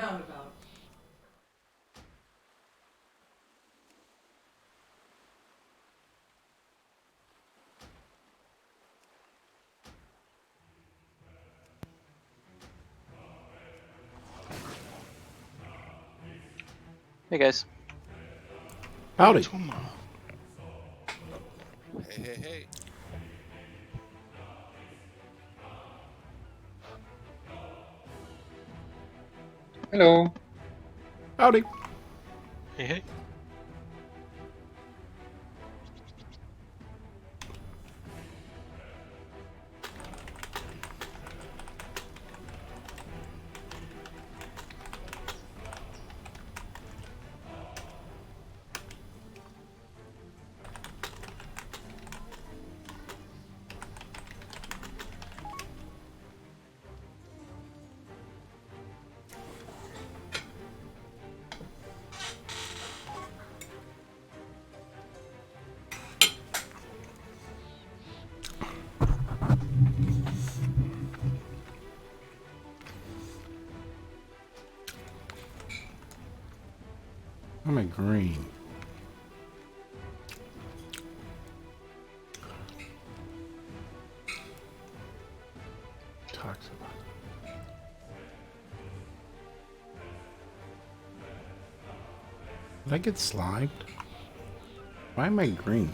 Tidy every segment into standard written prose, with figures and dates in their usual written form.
Hey guys. Howdy. Hey. Hello. Howdy. Hey. I'm a green. Talks about. Did I get slimed? Why am I green?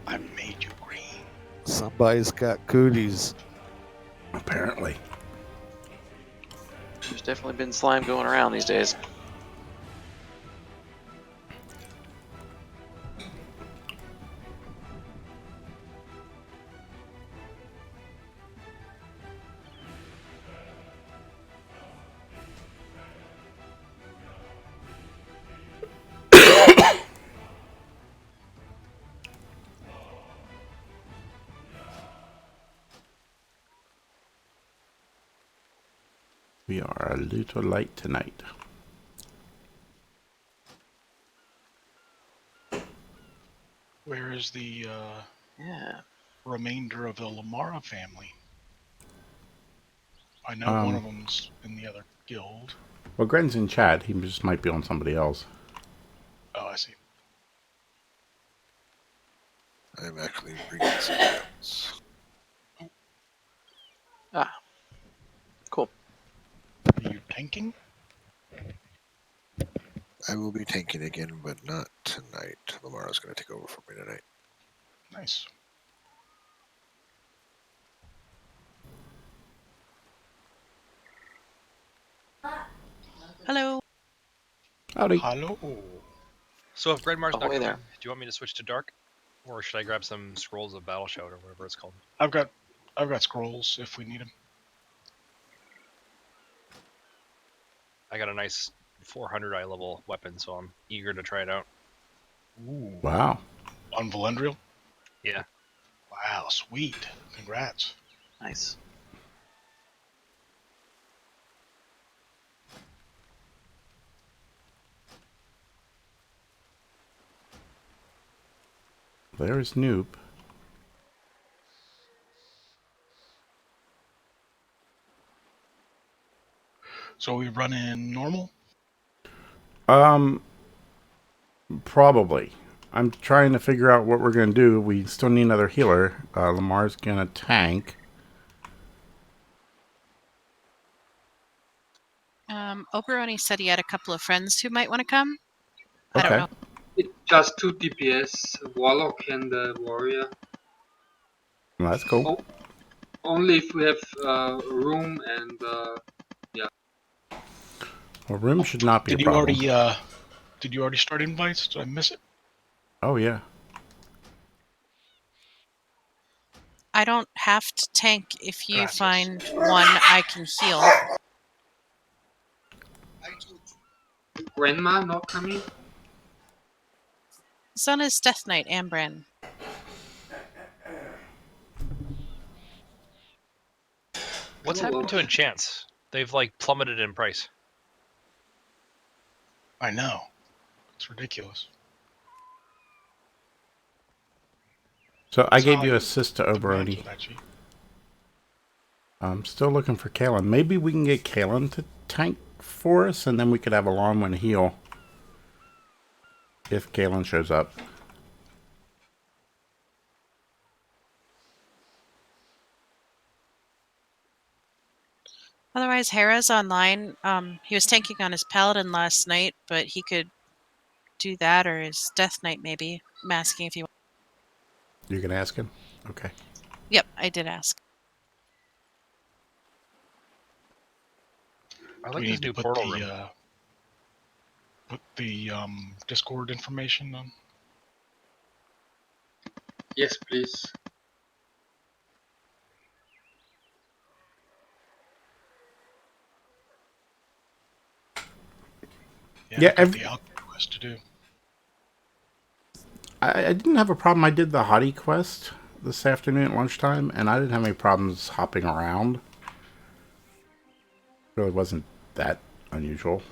I made you green. Somebody's got cooties. Apparently. There's definitely been slime going around these days. We are a little light tonight. Where is the Yeah. remainder of the Lamara family? I know one of them's in the other guild. Well, Gren's in chat. He just might be on somebody else. Oh, I see. I'm actually bringing something else. Ah. Cool. Are you tanking? I will be tanking again, but not tonight. Lamara's going to take over for me tonight. Nice. Hello. Howdy. Hello. So if Grenmar's not coming, there. do you want me to switch to Dark? Or should I grab some Scrolls of Battle Shout or whatever it's called? I've got scrolls if we need them. I got a nice 400 eye level weapon, so I'm eager to try it out. Ooh. Wow. On Valendriel? Yeah. Wow, sweet. Congrats. Nice. There's Noob. So we run in normal? Probably. I'm trying to figure out what we're going to do. We still need another healer. Lamar's going to tank. Oberoni said he had a couple of friends who might want to come. Okay. I don't know. It's just 2 DPS, Warlock and Warrior. Well, that's cool. Oh, only if we have room and yeah. Well, room should not be Did a you problem. already start invites? Did I miss it? Oh, yeah. I don't have to tank. If you Gracias. find one, I can heal. Grandma not coming? It's on his Death Knight, Ambran. What's happened to enchants? They've like plummeted in price. I know. It's ridiculous. So I That's gave how you assist to the maps Oberoni. are that cheap. I'm still looking for Kalen. Maybe we can get Kalen to tank for us, and then we could have a long one heal. If Kalen shows up. Otherwise, Hera's online. He was tanking on his paladin last night, but he could do that or his death knight maybe. I'm asking if you. You can ask him? Okay. Yep, I did ask. I Do like we this need to new put portal the room. Discord information on? Yes, please. Yeah, I've got the alchemy quest to do. I didn't have a problem. I did the hottie quest this afternoon at lunchtime, and I didn't have any problems hopping around. Really wasn't that unusual.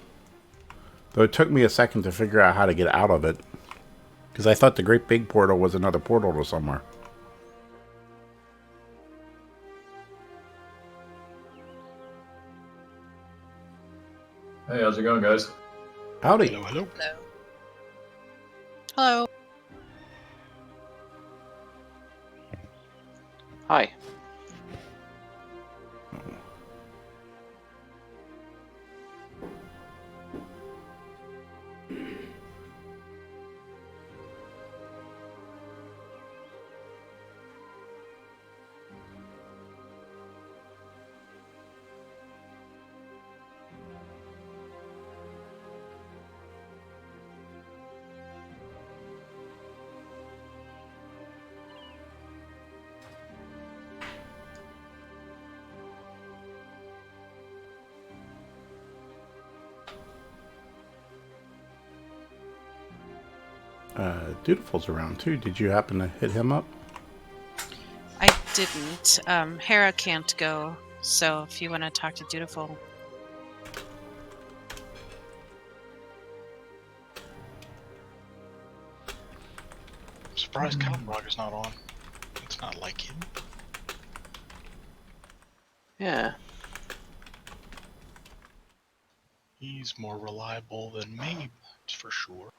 Though it took me a second to figure out how to get out of it. Because I thought the Great Big Portal was another portal to somewhere. Hey, how's it going, guys? Howdy. Hello, hello. Hello. Hello. Hi. Dutiful's around too. Did you happen to hit him up? I didn't. Hera can't go, so if you want to talk to Dutiful. I'm surprised Kalbrog is not on. It's not like him. Yeah. He's more reliable than me, that's for sure.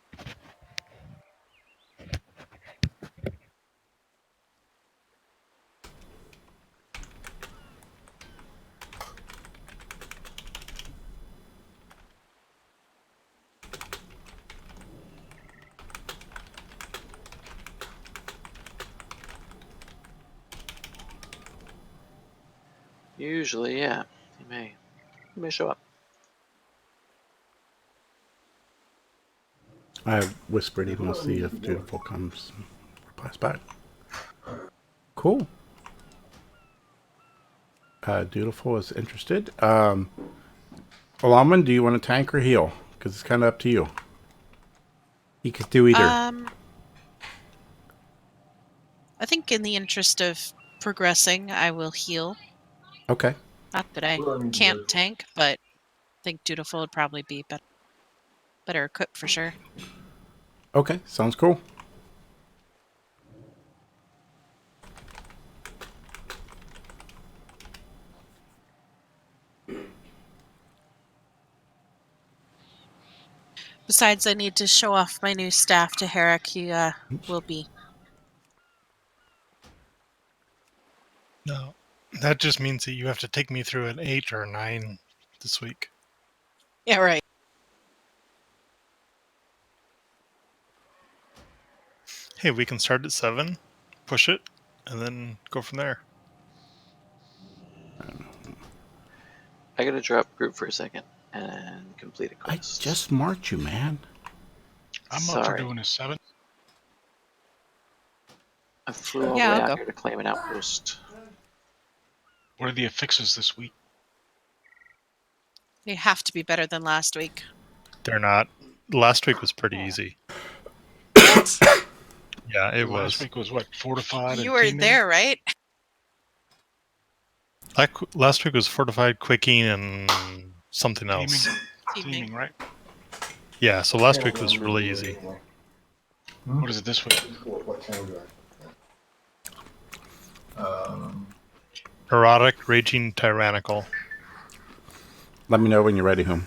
Usually, yeah. He may show up. I whispered him. We'll see if Dutiful comes and replies back. Cool. Dutiful is interested. Alaman, do you want to tank or heal? Because it's kind of up to you. You could do either. I think in the interest of progressing, I will heal. Okay. Not that I can't tank, but I think Dutiful would probably be better equipped for sure. Okay. Sounds cool. Besides, I need to show off my new staff to Herrick. He will be. No, that just means that you have to take me through an 8 or a 9 this week. Yeah, right. Hey, we can start at 7, push it, and then go from there. I gotta drop group for a second and complete a I quest. just marked you, man. I'm up for Sorry. doing a 7. I flew all Yeah, the way I'll out go. here to claim an outpost. What are the affixes this week? They have to be better than last week. They're not. Last week was pretty easy. Yeah, it Last was. week was what, fortified? You and were teaming? there, right? Last week was fortified, quicking, and something else. Teaming, right? Yeah, so last week was really easy. What is it this week? Neurotic, raging, tyrannical. Let me know when you're ready, Whom.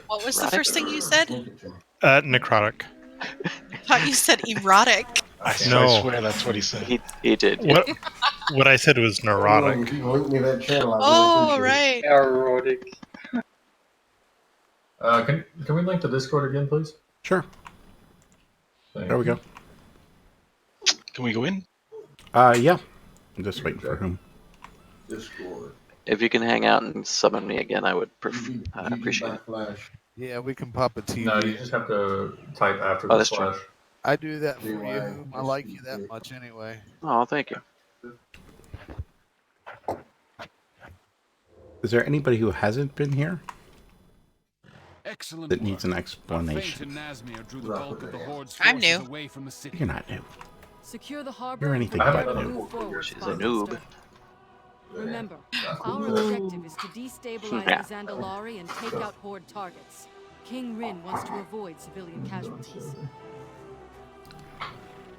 What was the Erotic? first thing you said? Necrotic. I thought you said erotic. I No. swear that's what he said. He did. What I said was neurotic. Oh, right. Erotic. Can we link the Discord again, please? Sure. Thank There we you. go. Can we go in? Yeah. I'm just waiting for Whom. Discord. If you can hang out and summon me again, I would appreciate it. Flash. Yeah, we can pop a TV. No, you just have to type after Oh, the that's true. slash. I do that for you. I like you that much anyway. Oh, thank you. Is there anybody who hasn't been here Excellent that needs an work. explanation? I'm new. You're not new. Secure the harbor. You're anything I but haven't new. Move forward, She's a Spartan noob. State. Remember, our objective is to destabilize Yeah. the Zandalari and take out Horde targets. King Rin wants to avoid civilian casualties.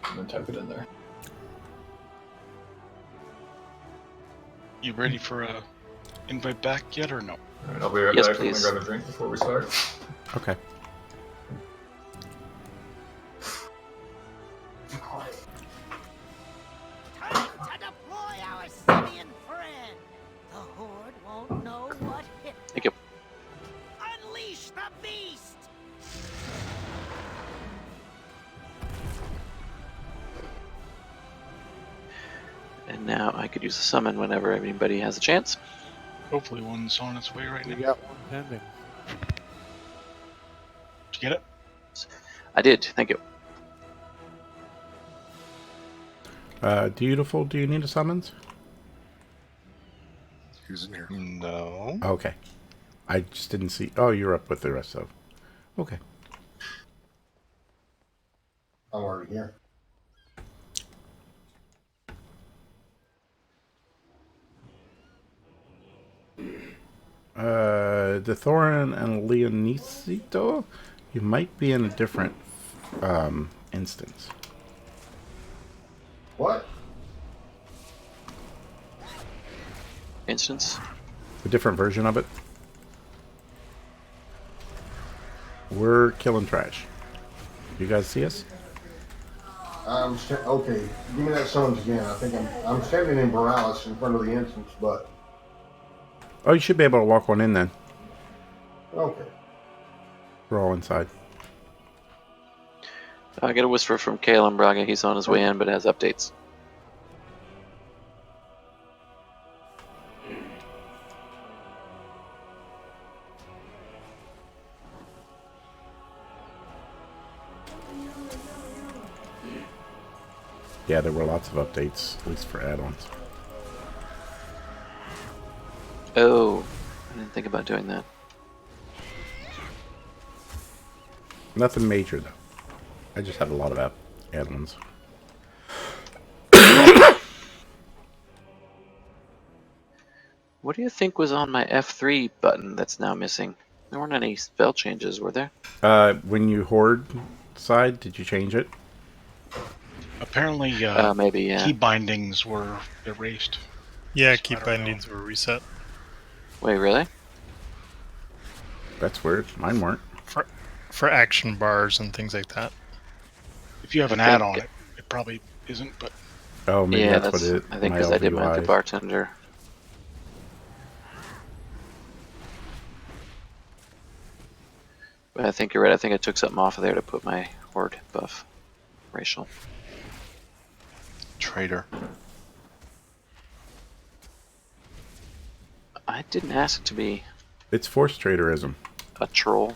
And then type it in there. You ready for a invite back yet or no? Alright, I'll be right Yes, back. I'm please. gonna grab a drink before we start. Okay. Time to deploy our simian friend. The Horde won't know what hit. Thank you. Unleash the beast! And now I could use a summon whenever anybody has a chance. Hopefully one's on its way right now. We got one pending. Did you get it? I did. Thank you. Beautiful, do you need a summons? Who's in here? No. Okay. I just didn't see. Oh, you're up with the rest of. Okay. I'm already here. The Thorin and Leonicito, you might be in a different instance. What? Instance. A different version of it. We're killing trash. You guys see us? Okay. Give me that summons again. I think I'm standing in Borealis in front of the instance, but Oh, you should be able to walk one in then. okay. We're all inside. I get a whisper from Kalen Braga. He's on his way in, but has updates. Yeah, there were lots of updates, at least for add-ons. Oh, I didn't think about doing that. Nothing major though. I just have a lot of add-ons. What do you think was on my F3 button that's now missing? There weren't any spell changes, were there? When you horde side, did you change it? Apparently, Maybe, yeah. key bindings were erased. Yeah, So key I don't know. bindings were reset. Wait, really? That's weird. Mine weren't. For action bars and things like that. If you have an I think- add-on, it probably isn't, but Oh, maybe Yeah, that's what it. I think my because I did mine with the LWIs. bartender. But I think you're right. I think I took something off of there to put my horde buff. Racial. traitor. I didn't ask to be It's forced traitorism. a troll.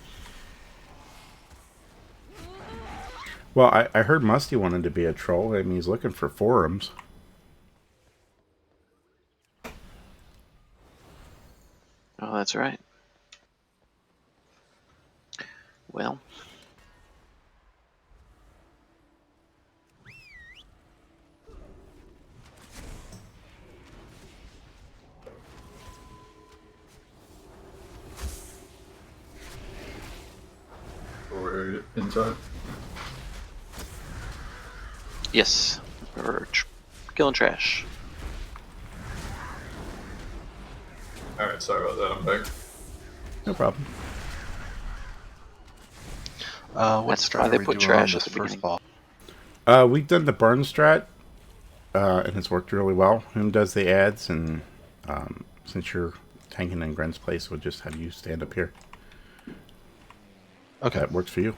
Well, I heard Musty wanted to be a troll. I mean, he's looking for forums. Oh, that's right. Well, We're inside. yes. We're killing trash. Alright, sorry about that. I'm back. No problem. What That's strat why are they we put doing trash on at this the first beginning. ball? We've done the burn strat, and it's worked really well. Whom does the ads, and since you're tanking in Gren's place, we'll just have you stand up here. Okay. That works for you.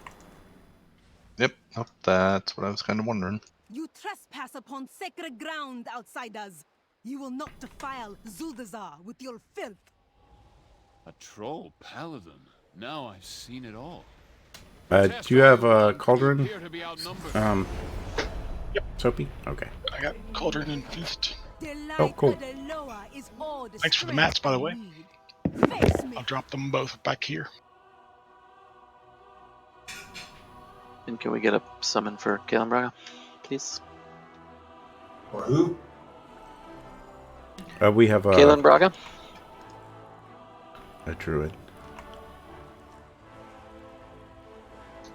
Yep. Oh, that's what I was kind of wondering. You trespass upon sacred ground, outsiders. You will not defile Zuldazar with your filth. A troll paladin. Now I've seen it all. Do you have a cauldron? Appear to be outnumbered. Soapy? Okay. I got Cauldron and Feast. Oh, cool. Thanks for the mats, by the way. I'll drop them both back here. And can we get a summon for Galen Braga, please? For who? We have Galen Braga? a druid.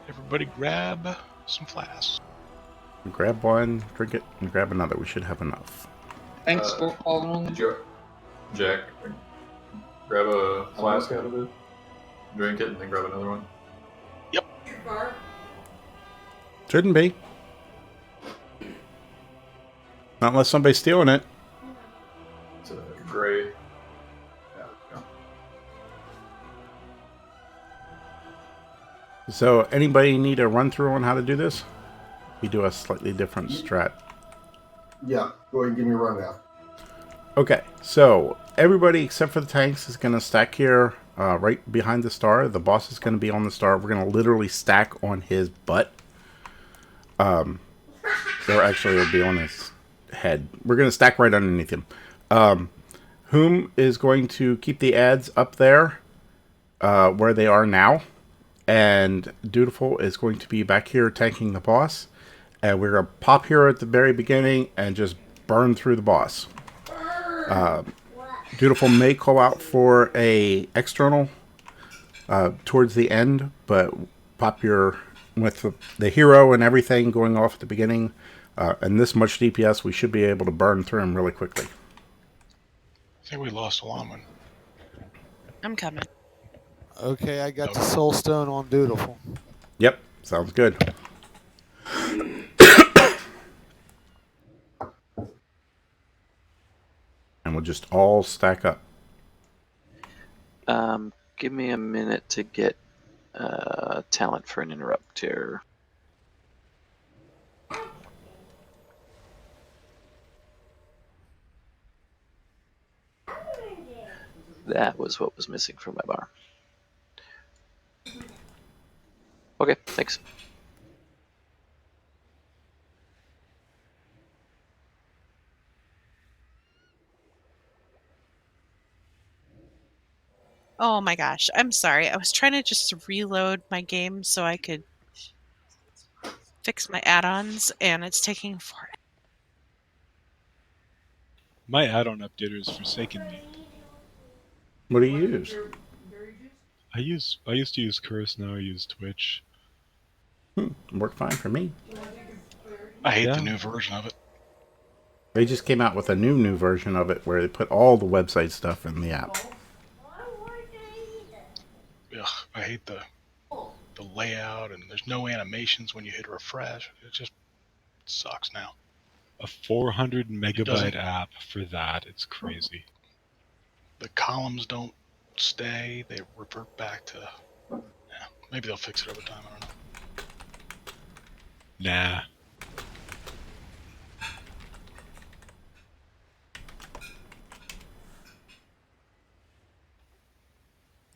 Everybody grab some flasks. Grab one, drink it, and grab another. We should have enough. Thanks for all. Did you, Jack, grab a flask out of it, drink it, and then grab another one? Yep. Shouldn't be. Not unless somebody's stealing it. It's a gray. Yeah. So, anybody need a run through on how to do this? We do a slightly different strat. Yeah, go ahead and give me a rundown. Okay, so everybody except for the tanks is going to stack here right behind the star. The boss is going to be on the star. We're going to literally stack on his butt. Or actually, it'll be on his head. We're going to stack right underneath him. Whom is going to keep the ads up there where they are now. And Dutiful is going to be back here tanking the boss. And we're going to pop here at the very beginning and just burn through the boss. Dutiful may call out for a external towards the end, but pop your with the hero and everything going off at the beginning, and this much DPS, we should be able to burn through him really quickly. I think we lost a lawman. I'm coming. Okay, I got the soul stone on Dutiful. Yep, sounds good. And we'll just all stack up. Give me a minute to get talent for an interrupter. That was what was missing from my bar. Okay, thanks. Oh my gosh, I'm sorry. I was trying to just reload my game so I could fix my add-ons, and it's taking forever. My add-on updater has forsaken me. What do you use? I used to use Curse, now I use Twitch. Worked fine for me. I hate the new version of it. They just came out with a new version of it where they put all the website stuff in the app. Ugh, I hate the layout, and there's no animations when you hit refresh. It just sucks now. A 400 doesn't- megabyte app for that, it's crazy. The columns don't stay; they revert back to. Yeah, maybe they'll fix it over time. I don't know. Nah.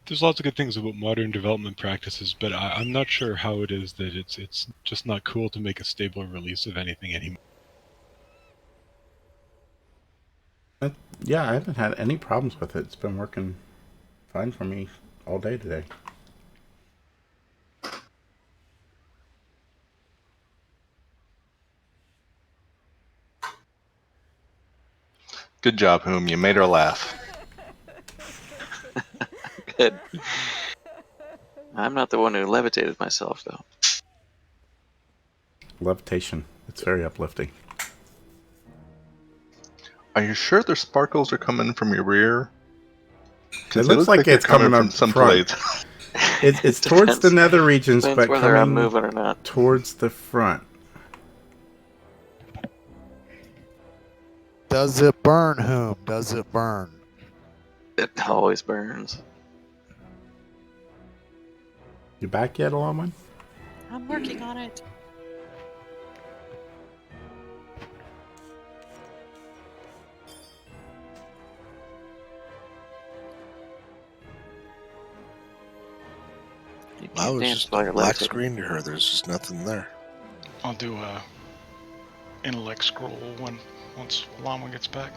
There's lots of good things about modern development practices, but I'm not sure how it is that it's just not cool to make a stable release of anything anymore. Yeah, I haven't had any problems with it. It's been working fine for me all day today. Good job, Whom. You made her laugh. Good. I'm not the one who levitated myself, though. Levitation. It's very uplifting. Are you sure the sparkles are coming from your rear? It looks like it's coming up from front. It's towards the nether regions, Depends but whether I'm coming moving or not. towards the front. Does it burn, whom? Does it burn? It always burns. You back yet, Alomwin? I'm working on it. You I can't was dance just while a you're black levitating. screen to her. There's just nothing there. I'll do a intellect scroll once Llama gets back.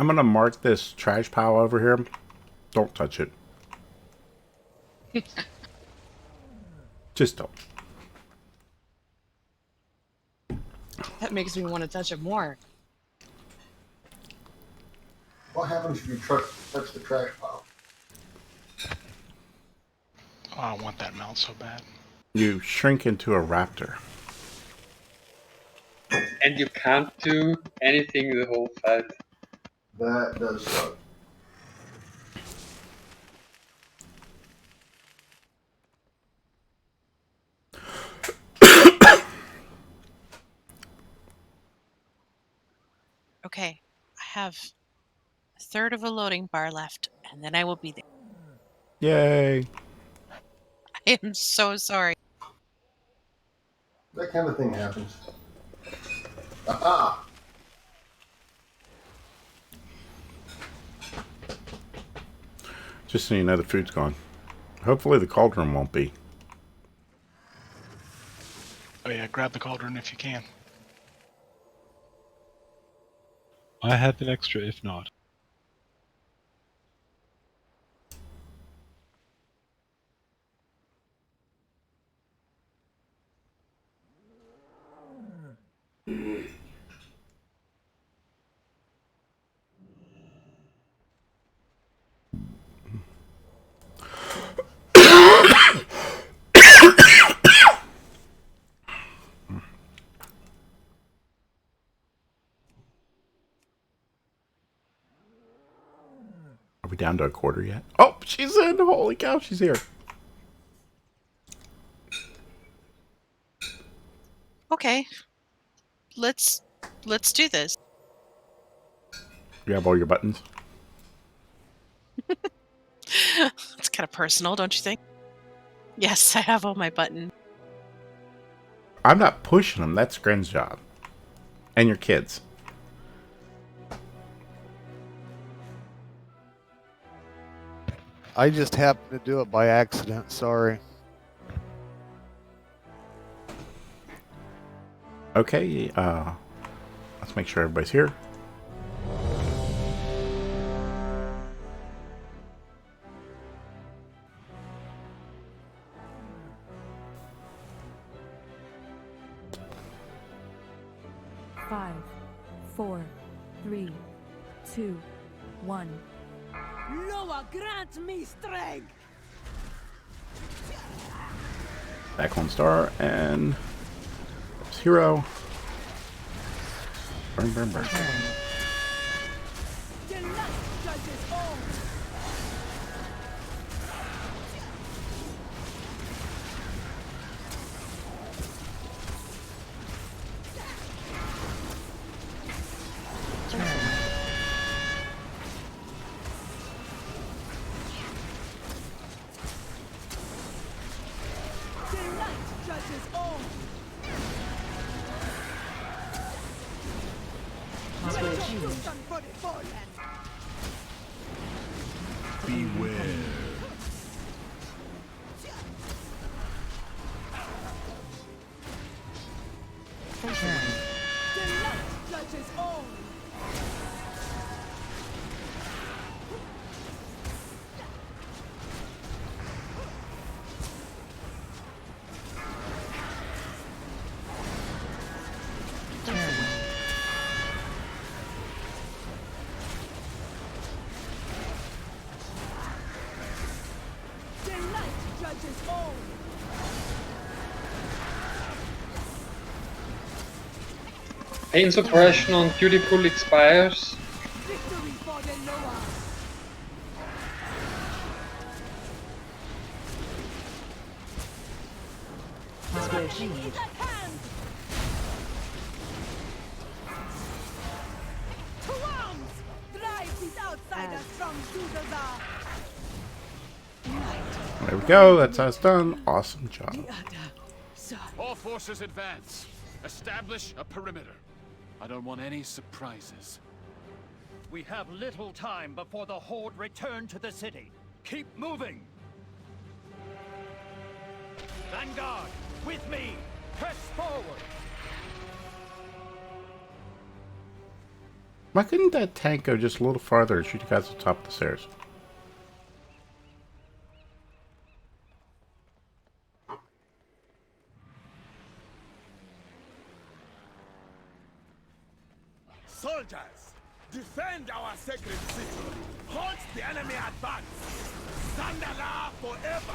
I'm gonna mark this trash pile over here. Don't touch it. Just don't. That makes me want to touch it more. What happens if you touch the trash pile? Oh, I want that mount so bad. You shrink into a raptor. And you can't do anything the whole fight. That does suck. Okay, I have a third of a loading bar left, and then I will be there. Yay! I am so sorry. That kind of thing happens. Aha! Just so you know, the food's gone. Hopefully the cauldron won't be. Oh yeah, grab the cauldron if you can. I have an extra if not. Are we down to a quarter yet? Oh, she's in! Holy cow, she's here. Okay, let's do this. You have all your buttons? It's kind of personal, don't you think? Yes, I have all my buttons. I'm not pushing them. That's Gren's job. And your kids. I just happened to do it by accident. Sorry. Okay, let's make sure everybody's here. Five, 4, 3, 2, 1. Loa, grant me strength. Back on star, and there's hero. Burn, burn, burn. The light judges all. The light judges all. Retribution for the fallen. Beware. The light judges all. Pain suppression on Beautiful expires. There we go. That's us done. Awesome job. All forces advance. Establish a perimeter. I don't want any surprises. We have little time before the Horde return to the city. Keep moving! Vanguard, with me! Press forward! Why couldn't that tank go just a little farther and shoot you guys at the top of the stairs? Soldiers, defend our sacred city. Halt the enemy advance. Sandala forever.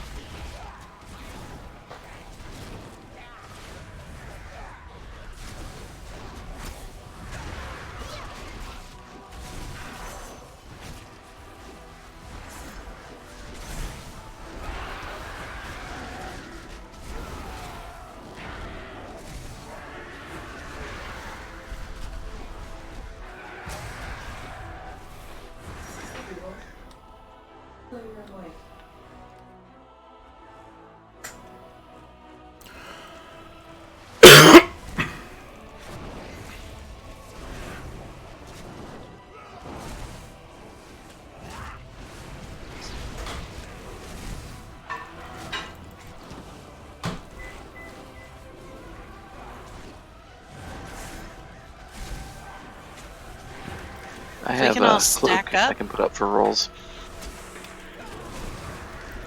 I We have can a all cloak stack up. I can put up for rolls.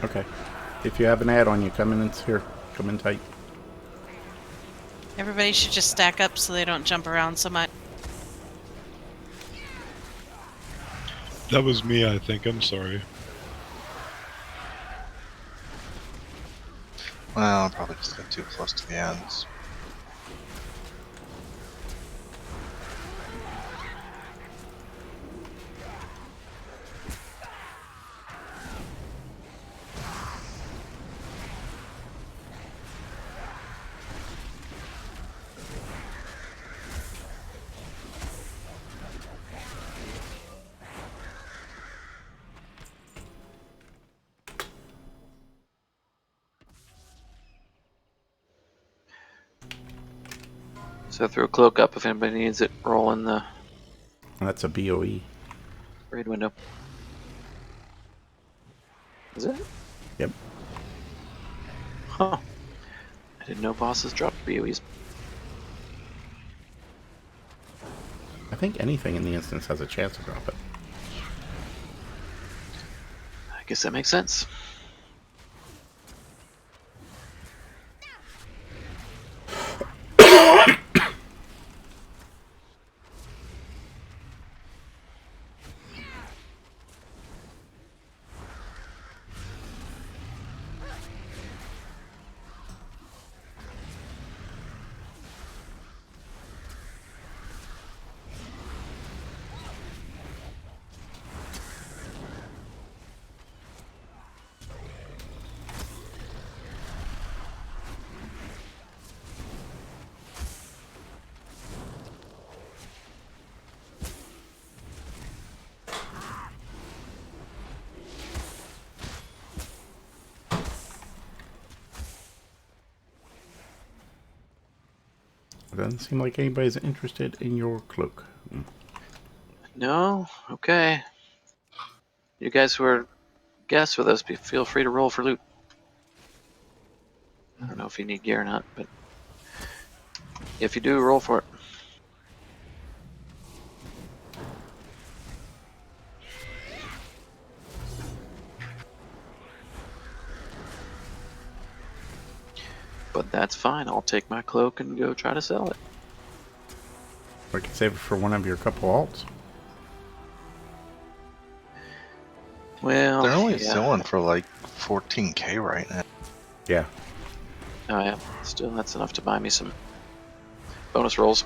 Okay. If you have an ad on you, come in here. Come in tight. Everybody should just stack up so they don't jump around so much. That was me, I think. I'm sorry. Well, I'll probably just get too close to the ends. So throw a cloak up if anybody needs it. Roll in the That's a BOE. raid window. Is it? Yep. Huh. I didn't know bosses dropped BOEs. I think anything in the instance has a chance to drop it. I guess that makes sense. It doesn't seem like anybody's interested in your cloak. No? Okay. You guys who are guests with us, feel free to roll for loot. I don't know if you need gear or not, but if you do, roll for it. But that's fine. I'll take my cloak and go try to sell it. Or you can save it for one of your couple alts. Well, They're only yeah. selling for like 14k right now. Yeah. Oh yeah, still that's enough to buy me some bonus rolls.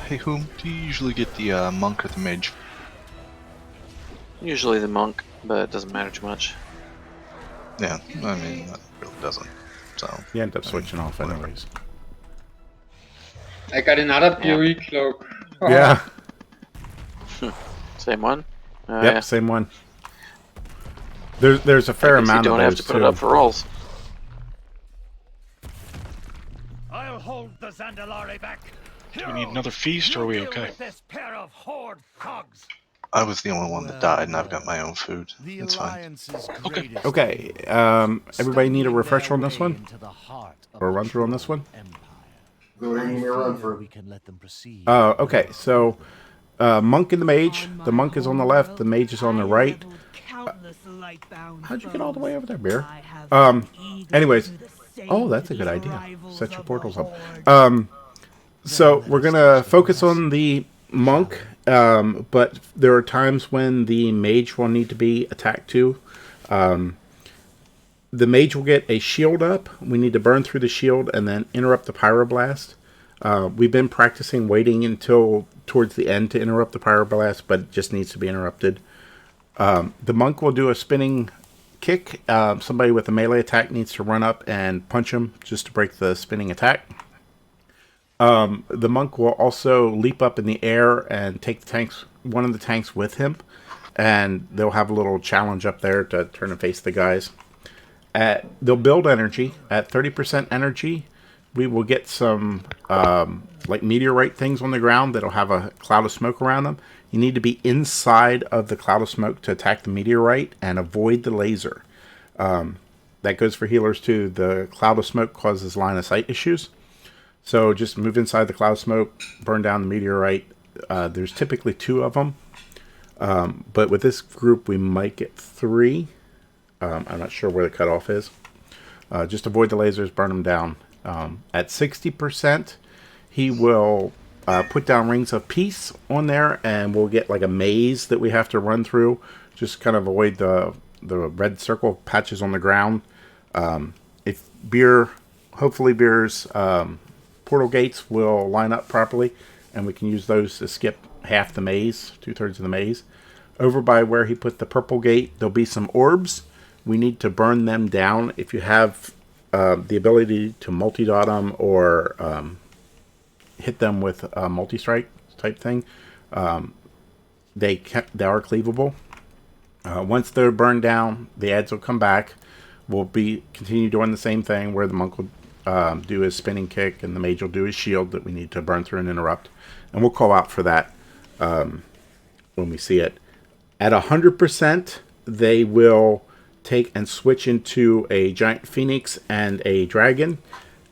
Hey, whom do you usually get the monk or the mage? Usually the monk, but it doesn't matter too much. Yeah, I mean, that really doesn't. So You end up switching off anyways. I got another PoE cloak. Oh. Yeah. Same one. Yep, Yeah. same one. There's a fair I guess amount you don't of have those to put too. it up for rolls. I'll hold the Zandalari back. Do we need another feast, or are we Deal okay? with this pair of horde thugs. I was the only one that died, and I've got my own food. It's fine. Okay. Okay. Everybody need a refresher on this one, or a run through on this one? Go ahead and give me a run through. Okay. So, monk and the mage. The monk is on the left. The mage is on the right. How'd you get all the way over there, Bear? Anyways. Oh, that's a good idea. Set your portals up. So we're gonna focus on the monk, but there are times when the mage will need to be attacked too. The mage will get a shield up. We need to burn through the shield and then interrupt the pyroblast. We've been practicing waiting until towards the end to interrupt the pyroblast, but it just needs to be interrupted. The monk will do a spinning kick. Somebody with a melee attack needs to run up and punch him just to break the spinning attack. The monk will also leap up in the air and take one of the tanks with him, and they'll have a little challenge up there to turn and face the guys. They'll build energy. At 30% energy, we will get some like meteorite things on the ground that'll have a cloud of smoke around them. You need to be inside of the cloud of smoke to attack the meteorite and avoid the laser. That goes for healers too. The cloud of smoke causes line of sight issues. So just move inside the cloud of smoke, burn down the meteorite. There's typically 2 of them. But with this group, we might get 3. I'm not sure where the cutoff is. Just avoid the lasers, burn them down. At 60%, he will put down Rings of Peace on there, and we'll get like a maze that we have to run through. Just kind of avoid the red circle patches on the ground. Hopefully Beer's portal gates will line up properly, and we can use those to skip half the maze, 2/3 of the maze. Over by where he put the purple gate, there'll be some orbs. We need to burn them down. If you have the ability to multi-dot them or hit them with a multi-strike type thing, they are cleavable. Once they're burned down, the ads will come back. We'll continue doing the same thing where the monk will do his spinning kick and the mage will do his shield that we need to burn through and interrupt. And we'll call out for that when we see it. At 100%, they will take and switch into a giant phoenix and a dragon.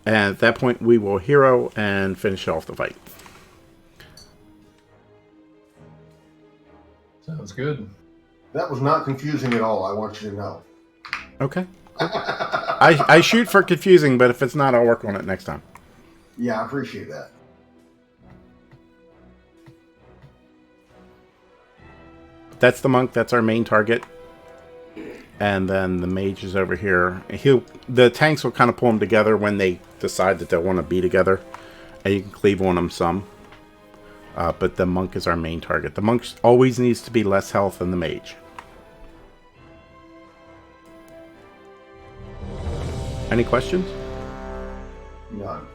And at that point, we will hero and finish off the fight. Sounds good. That was not confusing at all, I want you to know. Okay. I shoot for confusing, but if it's not, I'll work on it next time. Yeah, I appreciate that. That's the monk. That's our main target. And then the mage is over here. The tanks will kind of pull them together when they decide that they want to be together. And you can cleave on them some. But the monk is our main target. The monk always needs to be less health than the mage. Any questions? None.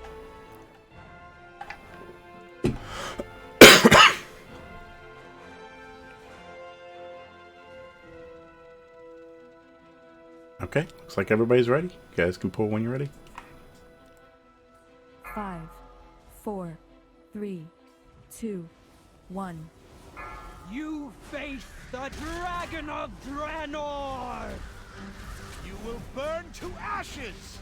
Okay, looks like everybody's ready. You guys can pull when you're ready. 5, 4, 3, 2, 1. You face the Dragon of Draenor! You will burn to ashes!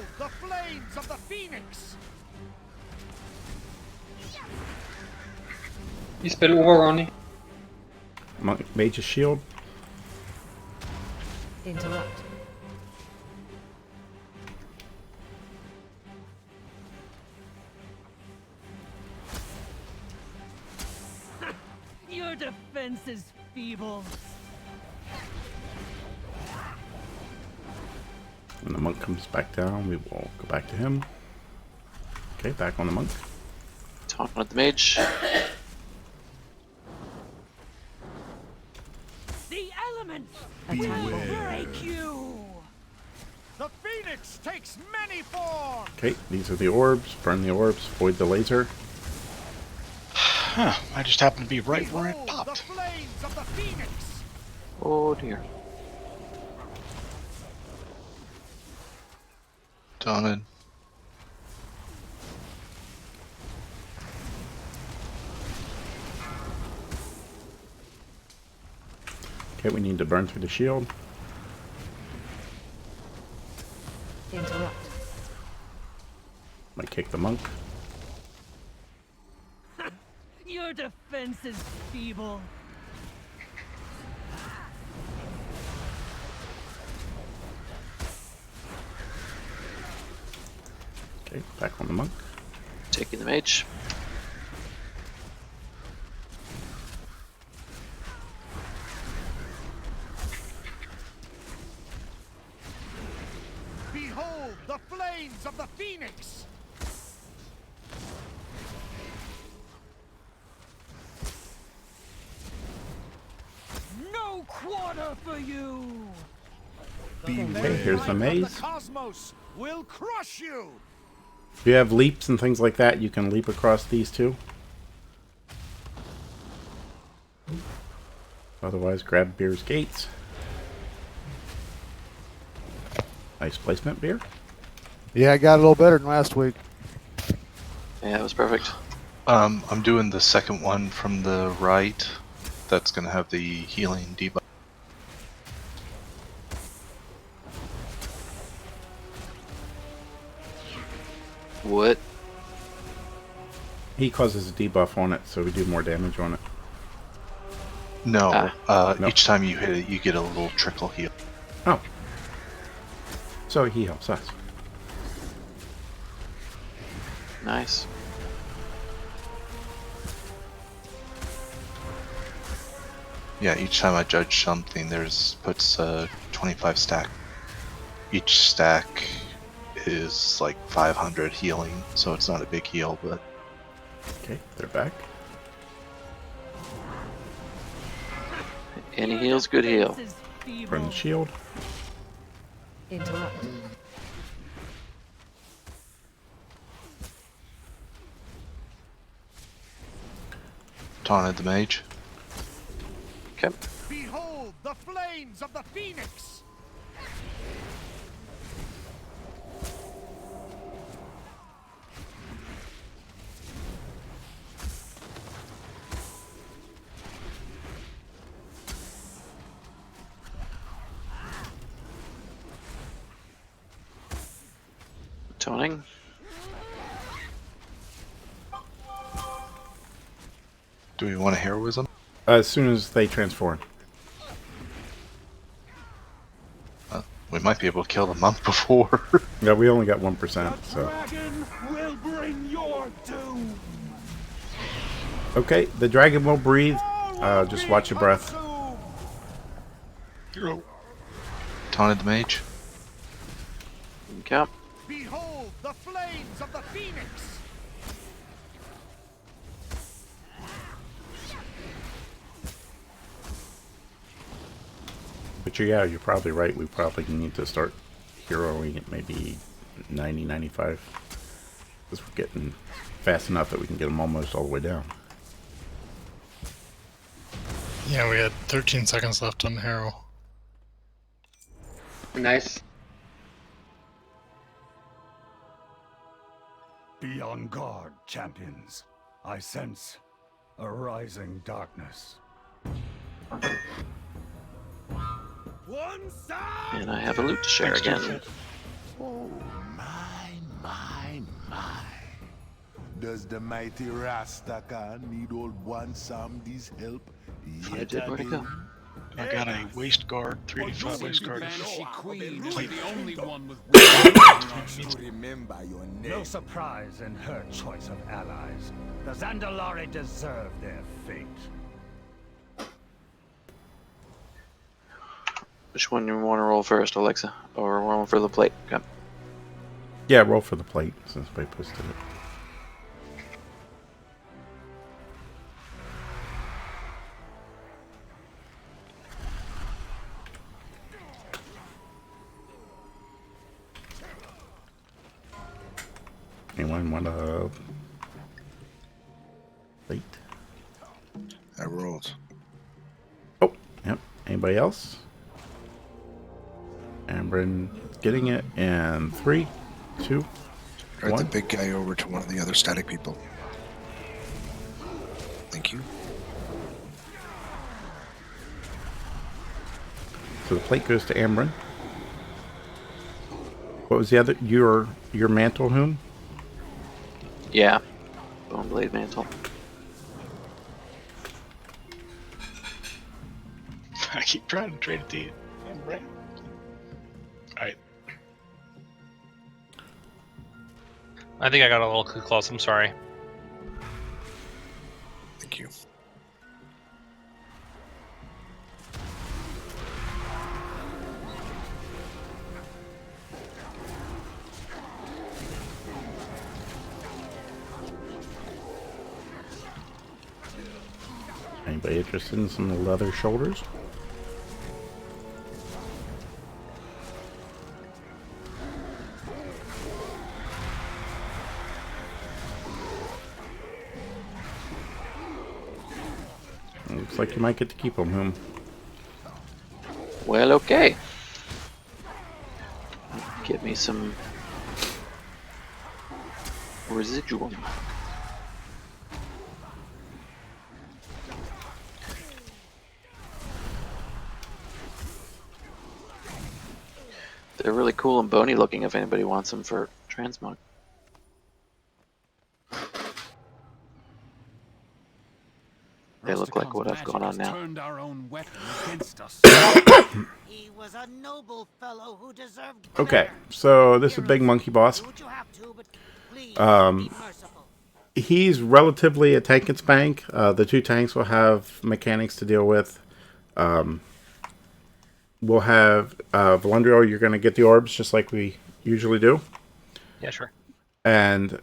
Behold the flames of the Phoenix! Vi spiller over, Ronnie. Mage's shield. Interrupt. Your defense is feeble. When the monk comes back down, we will go back to him. Okay, back on the monk. Taunt with the mage. The elements Beware. will break you. The Phoenix takes many forms! Okay, these are the orbs. Burn the orbs. Void the laser. Huh, I just happened to be right where it Behold popped. the flames of the Phoenix! Oh dear. Taunted. Okay, we need to burn through the shield. Interrupt. Might kick the monk. Your defense is feeble. Okay, back on the monk. Taking the mage. Behold the flames of the Phoenix! No quarter for you. Okay, here's the maze. The cosmos will crush you! If you have leaps and things like that, you can leap across these two. Otherwise, grab Beer's gates. Nice placement, Beer. Yeah, I got a little better than last week. Yeah, that was perfect. I'm doing the second one from the right. That's gonna have the healing debuff. What? He causes a debuff on it, so we do more damage on it. No, No. each time you hit it, you get a little trickle heal. Oh. So he helps us. Nice. Yeah, each time I judge something, puts 25 stack. Each stack is like 500 healing, so it's not a big heal, but Okay, they're back. Any heal's good heal. Burn the shield. Interrupt. taunted the mage. Okay. Behold the flames of the Phoenix! Toning. Do we want a heroism? As soon as they transform. We might be able to kill the monk before. Yeah, we only got 1%, so. Dragon will bring your doom! Okay, the dragon will breathe. Just watch your breath. Hero. Taunted the mage. Okay. Behold the flames of the Phoenix! But yeah, you're probably right. We probably need to start heroing at maybe 90, 95. Because we're getting fast enough that we can get them almost all the way down. Yeah, we had 13 seconds left on Harrow. Nice. Be on guard, champions. I sense a rising darkness. One side! And I have a loot to share Thanks, again. Jeff. Oh my! My. Does the mighty Rastaka need old One Samdi's help? I did. Where'd it go? I got a waist guard, 385 waist guard. Banshee Queen is the only one with to remember your name. No surprise in her choice of allies. The Zandalari deserve their fate. Which one do you want to roll first, Alexa? Or rolling for the plate? Okay. Yeah, roll for the plate since we posted it. Anyone want to plate? I rolled. Oh, yep. Anybody else? Ambrin getting it in 3, 2, Drive 1. the big guy over to one of the other static people. Thank you. So the plate goes to Ambrin. What was the other? Your mantle, whom? Yeah. Bone Blade Mantle. I keep trying to trade it to you. Right. Alright. I think I got a little too close. I'm sorry. Thank you. Anybody interested in some leather shoulders? Looks like you might get to keep them, whom? Well, okay. Get me some residuum. They're really cool and bony looking if anybody wants them for transmog. They look like what I've got on now. Turned our own weapon against us. He was a noble fellow who deserved Okay, so this is a big monkey boss. He's relatively a tank and spank. The two tanks will have mechanics to deal with. We'll have Valandrio, you're going to get the orbs just like we usually do. Yeah, sure. And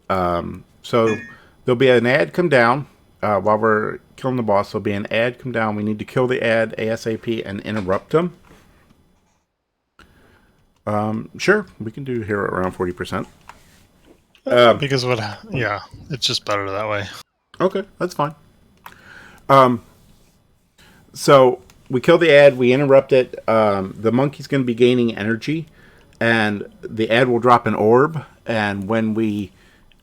so there'll be an ad come down while we're killing the boss. There'll be an ad come down. We need to kill the ad ASAP and interrupt him. Sure, we can do here around 40%. Because what? Yeah, it's just better that way. Okay, that's fine. So we kill the ad, we interrupt it. The monkey's going to be gaining energy, and the ad will drop an orb. And when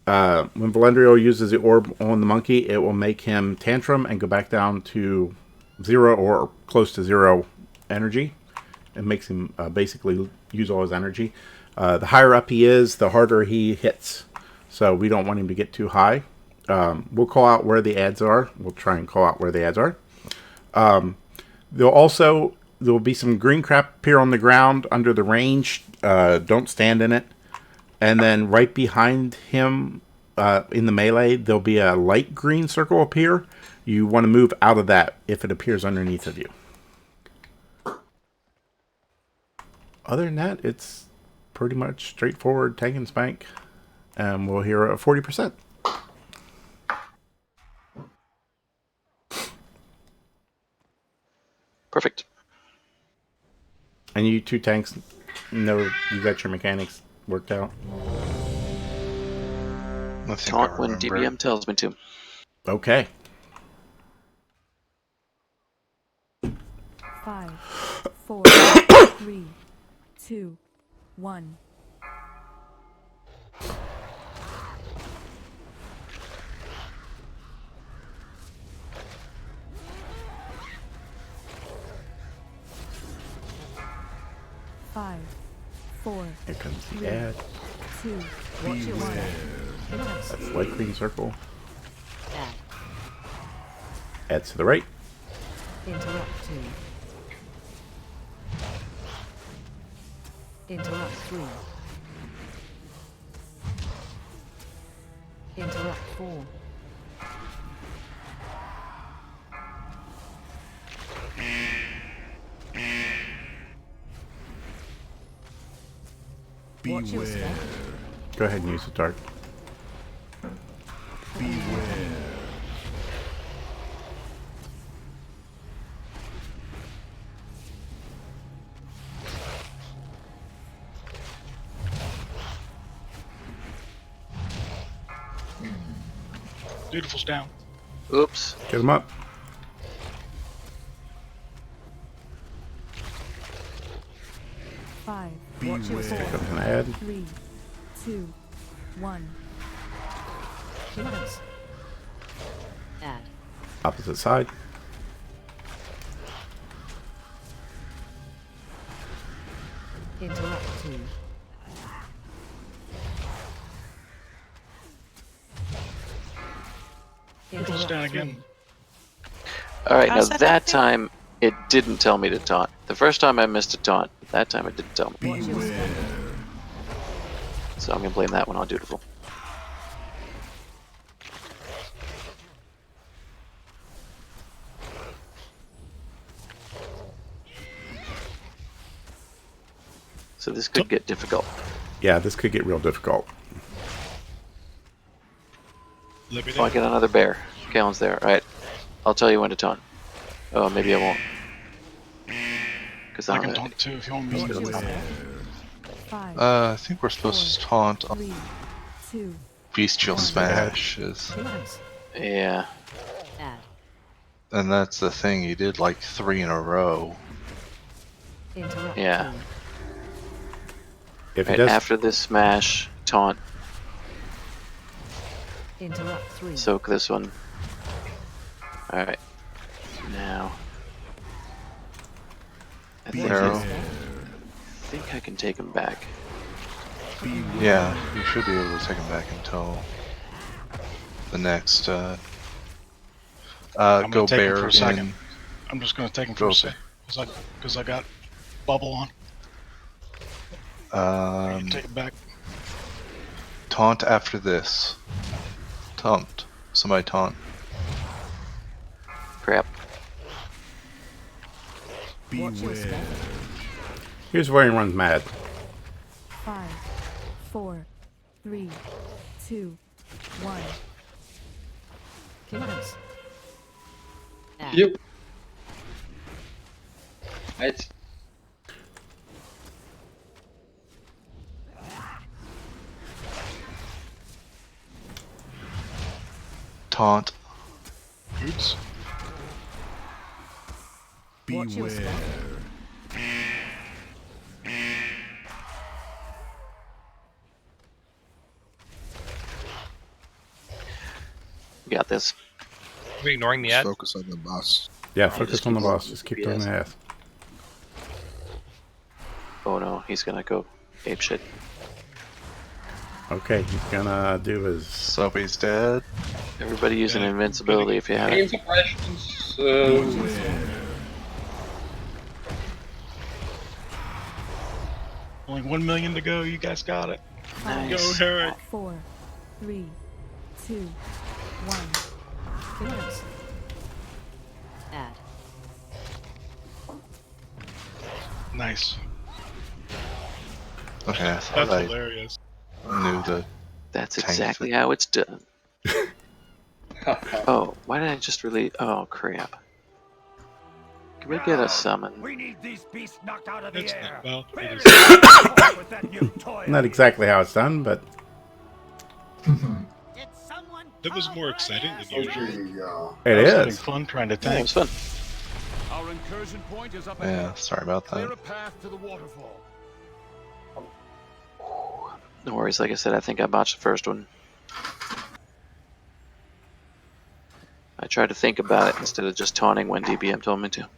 Valandrio uses the orb on the monkey, it will make him tantrum and go back down to 0 or close to 0 energy. It makes him basically use all his energy. The higher up he is, the harder he hits. So we don't want him to get too high. We'll call out where the ads are. We'll try and call out where the ads are. There'll be some green crap appear on the ground under the range. Don't stand in it. And then right behind him in the melee, there'll be a light green circle appear. You want to move out of that if it appears underneath of you. Other than that, it's pretty much straightforward tank and spank. And we'll hear a 40%. Perfect. And you two tanks know you got your mechanics worked out? Taunt when DBM tells me to. Okay. 5, 4, 3, 2, 1. Five, 4, Here comes the 3, ad. 2. Watch your step. That's light green circle. Add. Add to the right. Interrupt 2. Interrupt 3. Interrupt 4. Watch your step. Go ahead and use the dart. Beware. Beautiful's down. Oops. Get him up. Five. Beware. Watch your Stick step. up an add. 3, 2, 1. Close. Add. Opposite side. Interrupt 2. Beautiful's down again. Alright, now How's that that happening? time it didn't tell me to taunt. The first time I missed a taunt. That time it didn't tell me. Beware. So I'm gonna blame that one on Dutiful. So this could get difficult. Yeah, this could get real difficult. Let me Oh, I know. get another bear. Callan's there. Alright. I'll tell you when to taunt. Oh, maybe I won't. Because I can taunt too if you want me Watch to. your step. 5, I think we're supposed to taunt on 3, 2. Bestial Smashes. Close. Yeah. Add. And that's the thing, you did like 3 in a row. Interrupt Yeah. 2. If he Right, does, after this smash, taunt, Interrupt 3. soak this one. Alright. Now. I think, Arrow. I think I can take him back. Yeah, you should be able to take him back until the next, I'm go gonna take him bear for a second. in. I'm just gonna take him for Go a second. Because I got bubble on. Take it back. Taunt after this. Taunt. Somebody taunt. Crap. Watch your step. here's where he runs mad. 5, 4, 3, 2, 1. Close. Add. Yep. Right. Taunt. Oops. Watch your Beware. step. We got this. Are we ignoring the Just ad? focus on the boss. Yeah, just focus on the keep boss. on- Just keep yes. doing the ass. Oh no, he's gonna go ape shit. Okay, he's gonna do his. Soapy's dead. Everybody use an Yeah, invincibility if you have Pain it. suppressions. Only 1 million to go. You guys got it. Nice. Go, Herrick. 4, 3, 2, 1. Close. Add. Nice. Okay, I thought That's I hilarious. knew the That's tank exactly how it's done. Oh, why did I just release? Oh crap! Can we get a summon? We need these beasts knocked out of the It's air. not, well, it is. With that new toy Not exactly how it's done, but Did someone That was more exciting than usual. it I was having is. fun trying to Yeah, it tank. was fun. Our incursion point is up ahead. Yeah, sorry about Clear that. a path to the waterfall. No worries. Like I said, I think I botched the first one. I tried to think about it instead of just taunting when DBM told me to.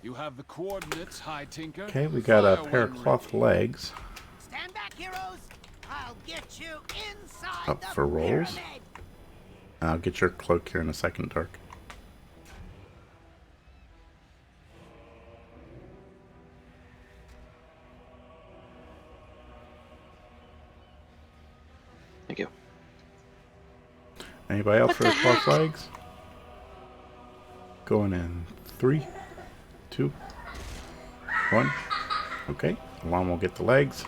You have the coordinates, High Tinker. Okay, we got a Fire pair of when cloth ready. legs. stand back heroes. I'll get you inside Up the for rolls. pyramid. I'll get your cloak here in a second, Dark. Thank you. Anybody else What for the the cross heck? legs? Going in 3, 2, 1. Okay, Alon will get the legs.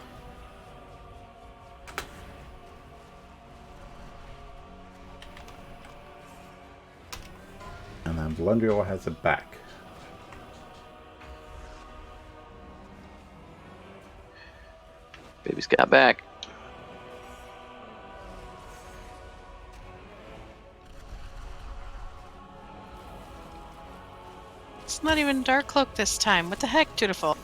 And then Blundriel has it back. Baby's got back. It's not even Dark Cloak this time. What the heck, Dutiful?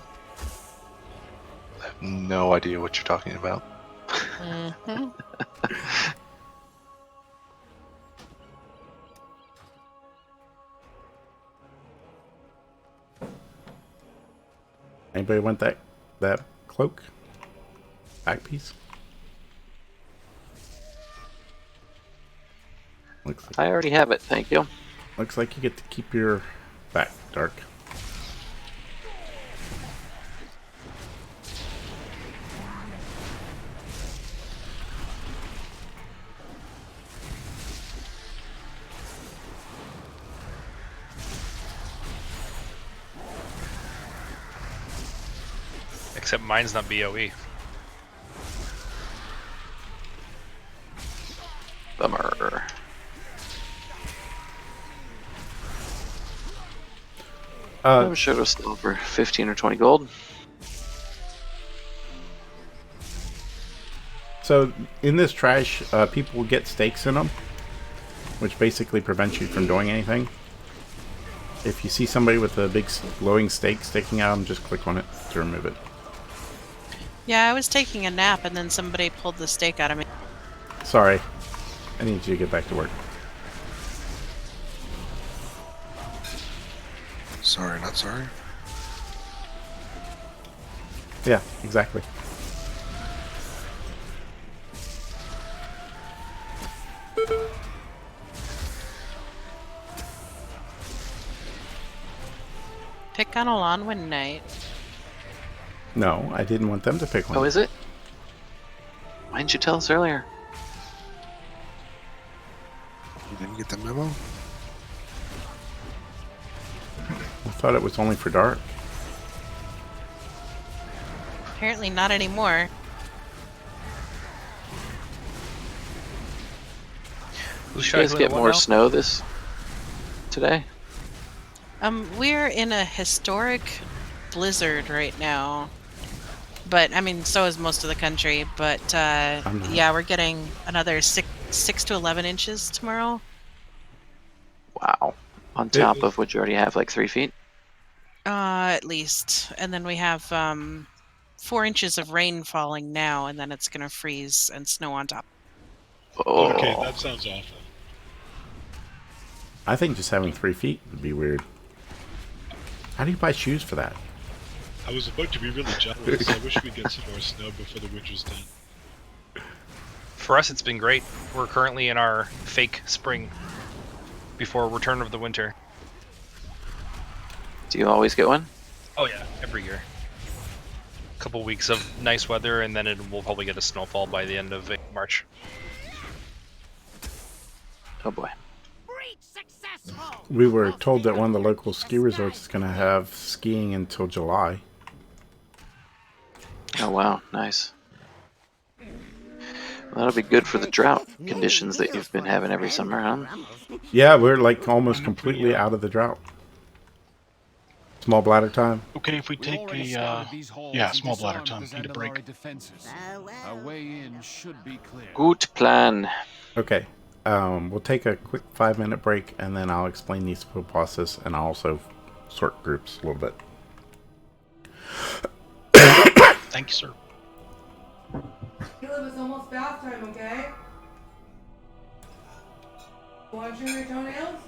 I have no idea what you're talking about. Mm-hmm. Anybody want that cloak? Back piece? I already have it, thank you. Looks like you get to keep your back, Dark. Except mine's not BOE. Bummer. I'm sure it'll sell for 15 or 20 gold. So in this trash, people get stakes in them, which basically prevents you from doing anything. If you see somebody with a big glowing stake sticking out, just click on it to remove it. Yeah, I was taking a nap and then somebody pulled the stake out of me. Sorry, I need you to get back to work. Sorry, not sorry. Yeah, exactly. Pick on Alon one night. No, I didn't want them to pick one. Oh, is it? Why didn't you tell us earlier? You didn't get the memo? I thought it was only for Dark. Apparently not anymore. Did you guys get more snow today? We're in a historic blizzard right now. But, I mean, so is most of the country. But, yeah, we're getting another 6 to 11 inches tomorrow. Wow. On top of what you already have, like 3 feet? At least. And then we have 4 inches of rain falling now, and then it's going to freeze and snow on top. Oh. Okay, that sounds awful. I think just having 3 feet would be weird. How do you buy shoes for that? I was about to be really jealous. I wish we'd get some more snow before the winter's done. For us, it's been great. We're currently in our fake spring before return of the winter. Do you always get one? Oh yeah, every year. A couple weeks of nice weather, and then we'll probably get a snowfall by the end of March. Oh boy. We were told that one of the local ski resorts is going to have skiing until July. Oh wow, nice. Well, that'll be good for the drought conditions that you've been having every summer, huh? Yeah, we're like almost completely out of the drought. Small bladder time. Okay, if we take a small bladder time, need a break. Our way in should be clear. Good plan. Okay, we'll take a quick 5-minute break, and then I'll explain these bosses, and I'll also sort groups a little bit. Thank you, sir. Caleb, it's almost bath time, okay? Want to trim your toenails?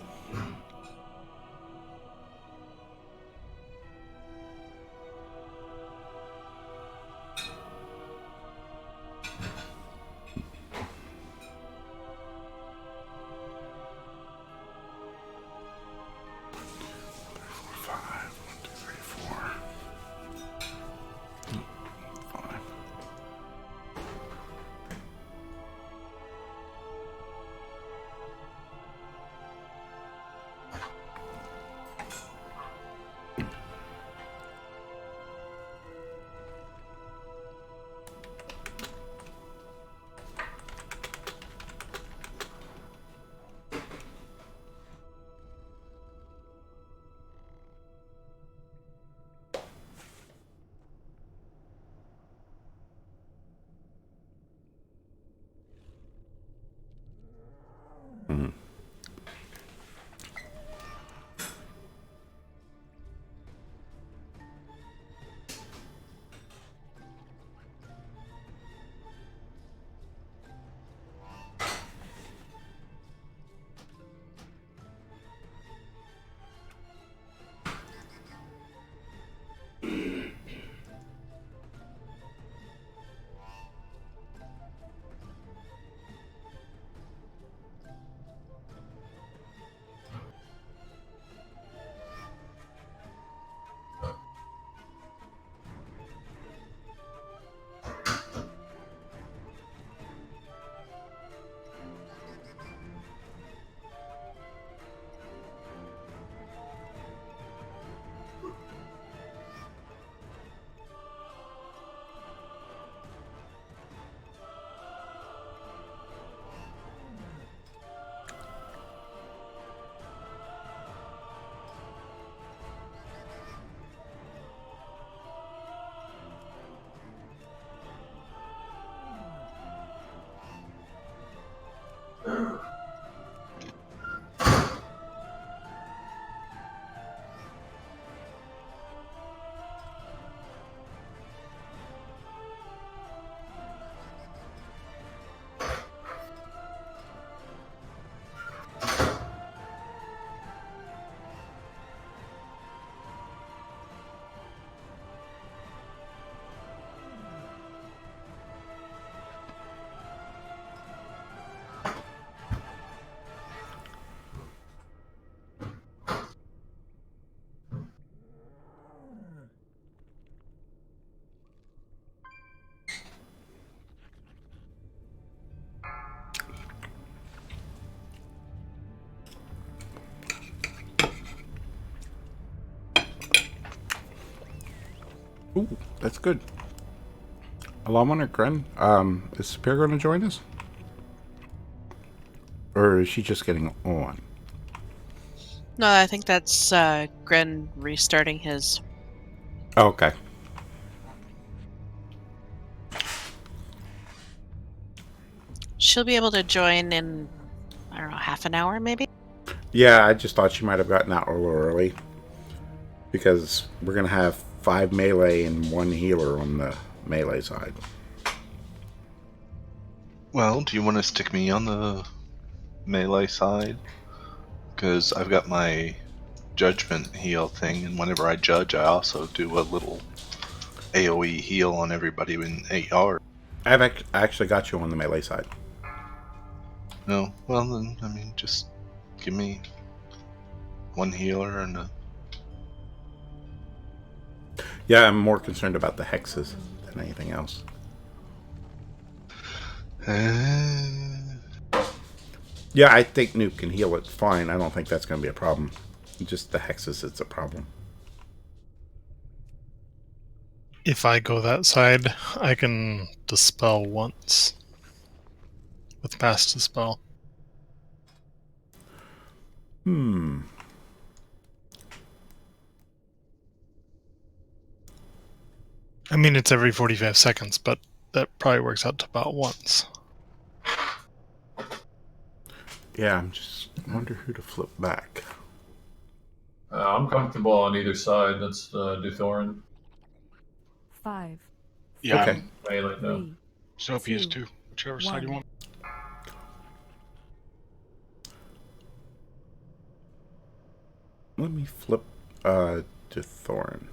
Ooh, that's good. Alaman or Gren, is Spear going to join us? Or is she just getting on? No, I think that's Gren restarting his. Oh, okay. She'll be able to join in, I don't know, half an hour maybe? Yeah, I just thought she might have gotten out a little early. Because we're going to have 5 melee and 1 healer on the melee side. Well, do you want to stick me on the melee side? Because I've got my judgment heal thing, and whenever I judge, I also do a little AoE heal on everybody in 8 yards. I've actually got you on the melee side. No? Well, then, I mean, just give me 1 healer and a... Yeah, I'm more concerned about the hexes than anything else. Yeah, I think Nuke can heal it fine. I don't think that's going to be a problem. Just the hexes, it's a problem. If I go that side, I can dispel once with Mass Dispel. I mean, it's every 45 seconds, but that probably works out to about once. Yeah, I'm just wonder who to flip back. I'm comfortable on either side. Let's do Thorin. 5. Yeah, Okay. Melee, no. Sophie is too. Whichever side you want. Let me flip to Thorin.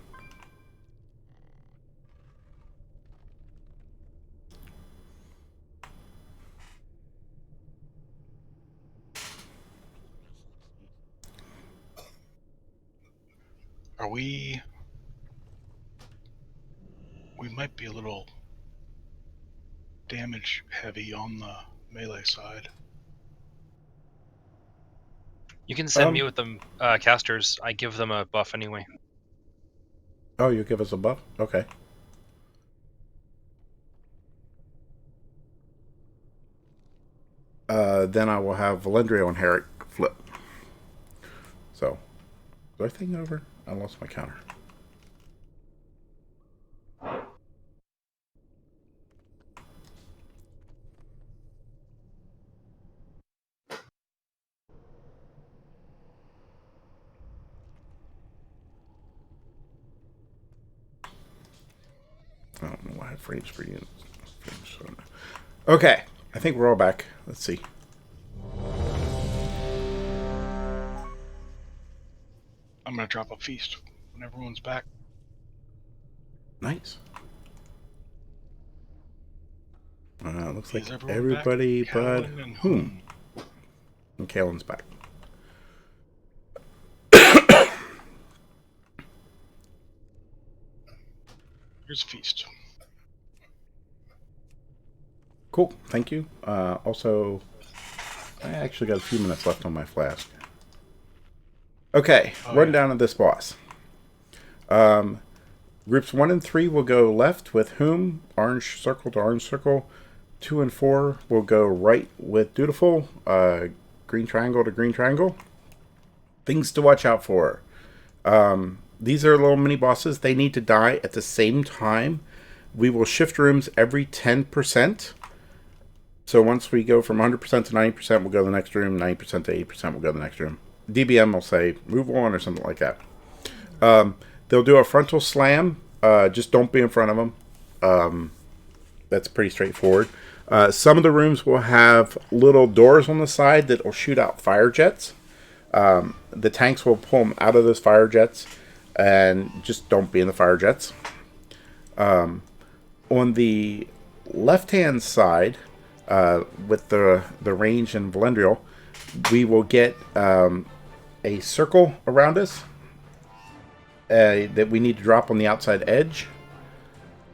Are we... We might be a little damage heavy on the melee side. You can send me with the casters. I give them a buff anyway. Oh, you give us a buff? Okay. Then I will have Valendrio and Herrick flip. So, is our thing over? I lost my counter. I don't know why I have frames for units. Okay, I think we're all back. Let's see. I'm gonna drop a feast when everyone's back. Nice. Looks like Is everyone everybody back? but Callan and whom? And Kalen's back. Here's a feast. Cool, thank you. Also, I actually got a few minutes left on my flask. Okay, rundown of this boss. Groups 1 and 3 will go left with whom, orange circle to orange circle. 2 and 4 will go right with dutiful, green triangle to green triangle. Things to watch out for. These are little mini bosses. They need to die at the same time. We will shift rooms every 10%. So once we go from 100% to 90%, we'll go to the next room. 90% to 80%, we'll go to the next room. DBM will say, move on or something like that. They'll do a frontal slam. Just don't be in front of them. That's pretty straightforward. Some of the rooms will have little doors on the side that will shoot out fire jets. The tanks will pull them out of those fire jets. And just don't be in the fire jets. On the left-hand side, with the range and Valendriel, we will get a circle around us that we need to drop on the outside edge.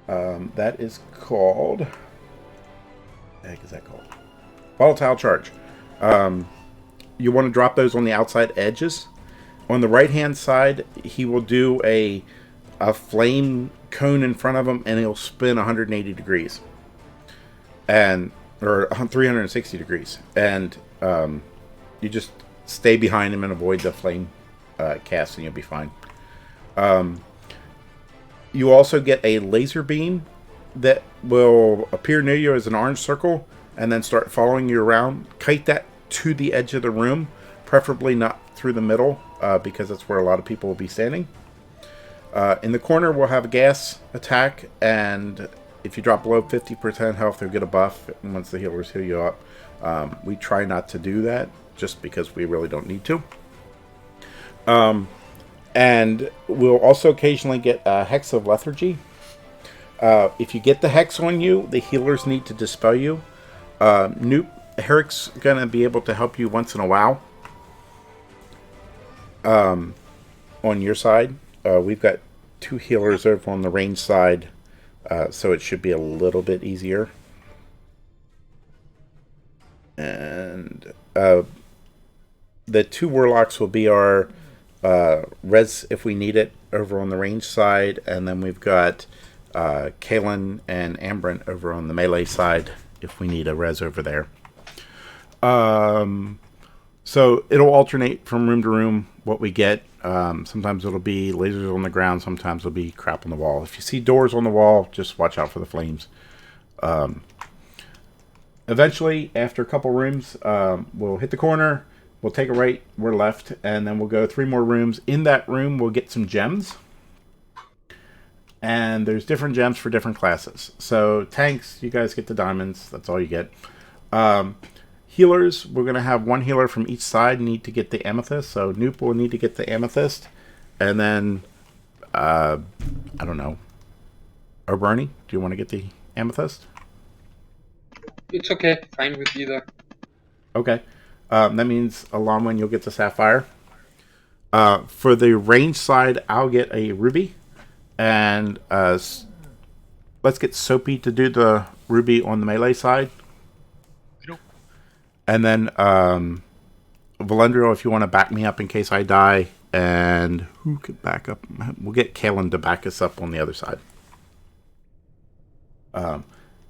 That is called... What the heck is that called? Volatile charge. You want to drop those on the outside edges. On the right-hand side, he will do a a flame cone in front of him, and he'll spin 180 degrees, or 360 degrees, and you just stay behind him and avoid the flame cast, and you'll be fine. You also get a laser beam that will appear near you as an orange circle and then start following you around. Kite that to the edge of the room, preferably not through the middle, because that's where a lot of people will be standing. In the corner, we'll have a gas attack, and if you drop below 50% health, you'll get a buff once the healers heal you up. We try not to do that, just because we really don't need to. And we'll also occasionally get a Hex of Lethargy. If you get the Hex on you, the healers need to dispel you. Herrick's going to be able to help you once in a while. On your side. We've got 2 healers over on the range side, so it should be a little bit easier. And the 2 warlocks will be our res if we need it over on the range side, and then we've got Kalen and Ambryn over on the melee side if we need a res over there. So it'll alternate from room to room what we get. Sometimes it'll be lasers on the ground, sometimes it'll be crap on the wall. If you see doors on the wall, just watch out for the flames. Eventually, after a couple rooms, we'll hit the corner, we'll take a right, we're left, and then we'll go 3 more rooms. In that room, we'll get some gems. And there's different gems for different classes. So tanks, you guys get the diamonds, that's all you get. Healers, we're going to have 1 healer from each side need to get the amethyst. So Noop will need to get the amethyst. And then, I don't know. Or Bernie, do you want to get the amethyst? It's okay. Fine with either. Okay. That means Alonwyn, you'll get the sapphire. For the range side, I'll get a ruby. And let's get Soapy to do the ruby on the melee side. And then, Valendrio, if you want to back me up in case I die. And who could back up? We'll get Kalen to back us up on the other side.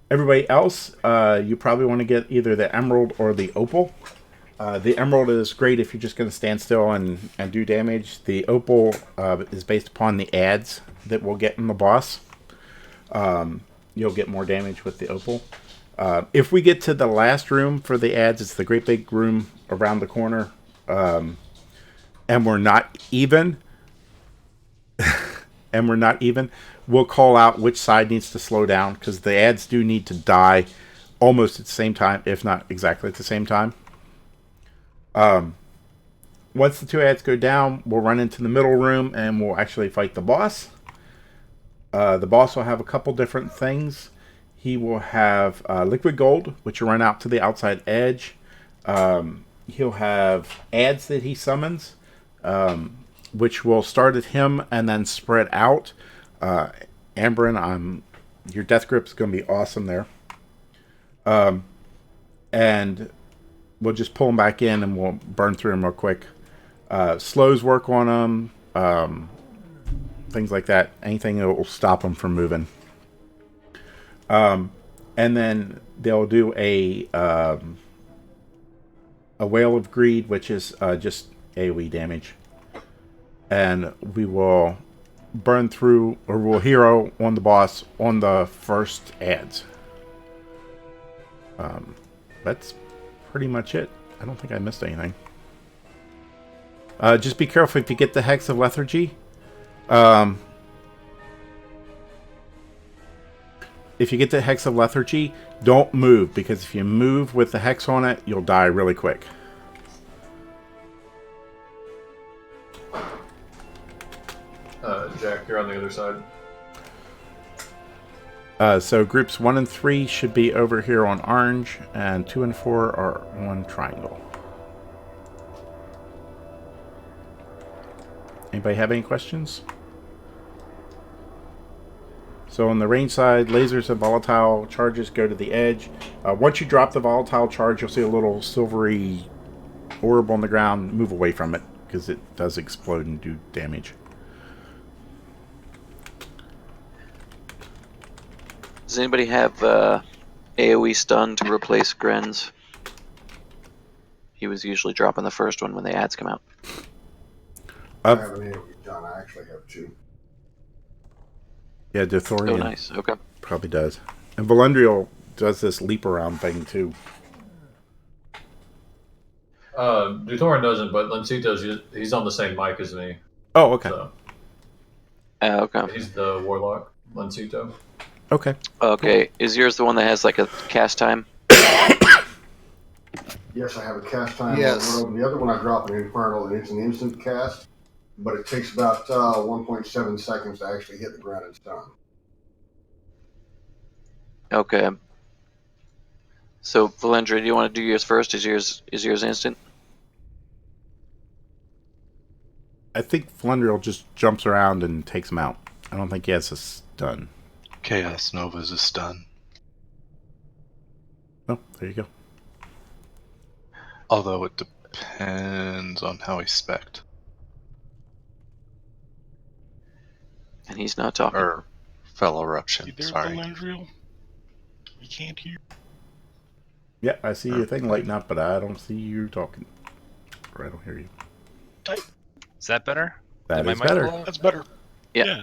Everybody else, you probably want to get either the emerald or the opal. The emerald is great if you're just going to stand still and do damage. The opal is based upon the ads that we'll get in the boss. You'll get more damage with the opal. If we get to the last room for the ads, it's the great big room around the corner, and we're not even, we'll call out which side needs to slow down, because the ads do need to die almost at the same time, if not exactly at the same time. Once the 2 ads go down, we'll run into the middle room, and we'll actually fight the boss. The boss will have a couple different things. He will have liquid gold, which will run out to the outside edge. He'll have ads that he summons, which will start at him and then spread out. Ambryn, your death grip is going to be awesome there. And we'll just pull him back in and we'll burn through him real quick. Slows work on him, things like that. Anything that will stop him from moving. And then they'll do a Whale of Greed, which is just AoE damage. And we will burn through, or we'll hero on the boss on the first ads. That's pretty much it. I don't think I missed anything. Just be careful if you get the Hex of Lethargy. If you get the Hex of Lethargy, don't move, because if you move with the Hex on it, you'll die really quick. Jack, you're on the other side. So groups 1 and 3 should be over here on orange, and 2 and 4 are on triangle. Anybody have any questions? So on the range side, lasers and volatile charges go to the edge. Once you drop the volatile charge, you'll see a little silvery orb on the ground. Move away from it, because it does explode and do damage. Does anybody have AoE stun to replace Grenz? He was usually dropping the first one when the ads come out. I have an AoE done. I actually have 2. Yeah, Dothorian. Oh, nice. Okay. Probably does. And Valendriel does this leap around thing too. Duthorian doesn't, but Lencito's, he's on the same mic as me. Oh, okay. So. Okay. He's the warlock, Lencito. Okay. Okay. Is yours the one that has like a cast time? Yes, I have a cast time. Yes. Over. The other one I drop an Infernal, and it's an instant cast, but it takes about 1.7 seconds to actually hit the ground and stun. Okay. So, Valendra, do you want to do yours first? Is yours instant? I think Valendriel just jumps around and takes him out. I don't think he has a stun. Chaos Nova's a stun. Oh, there you go. Although it depends on how he's spec'd. And he's not talking. Or Fell Eruption, You there, sorry. Valendriel? We can't hear. Yeah, I see your thing lighting up, but I don't see you talking. Or I don't hear you. Is that better? That my is mic better. low? That's better. Yeah.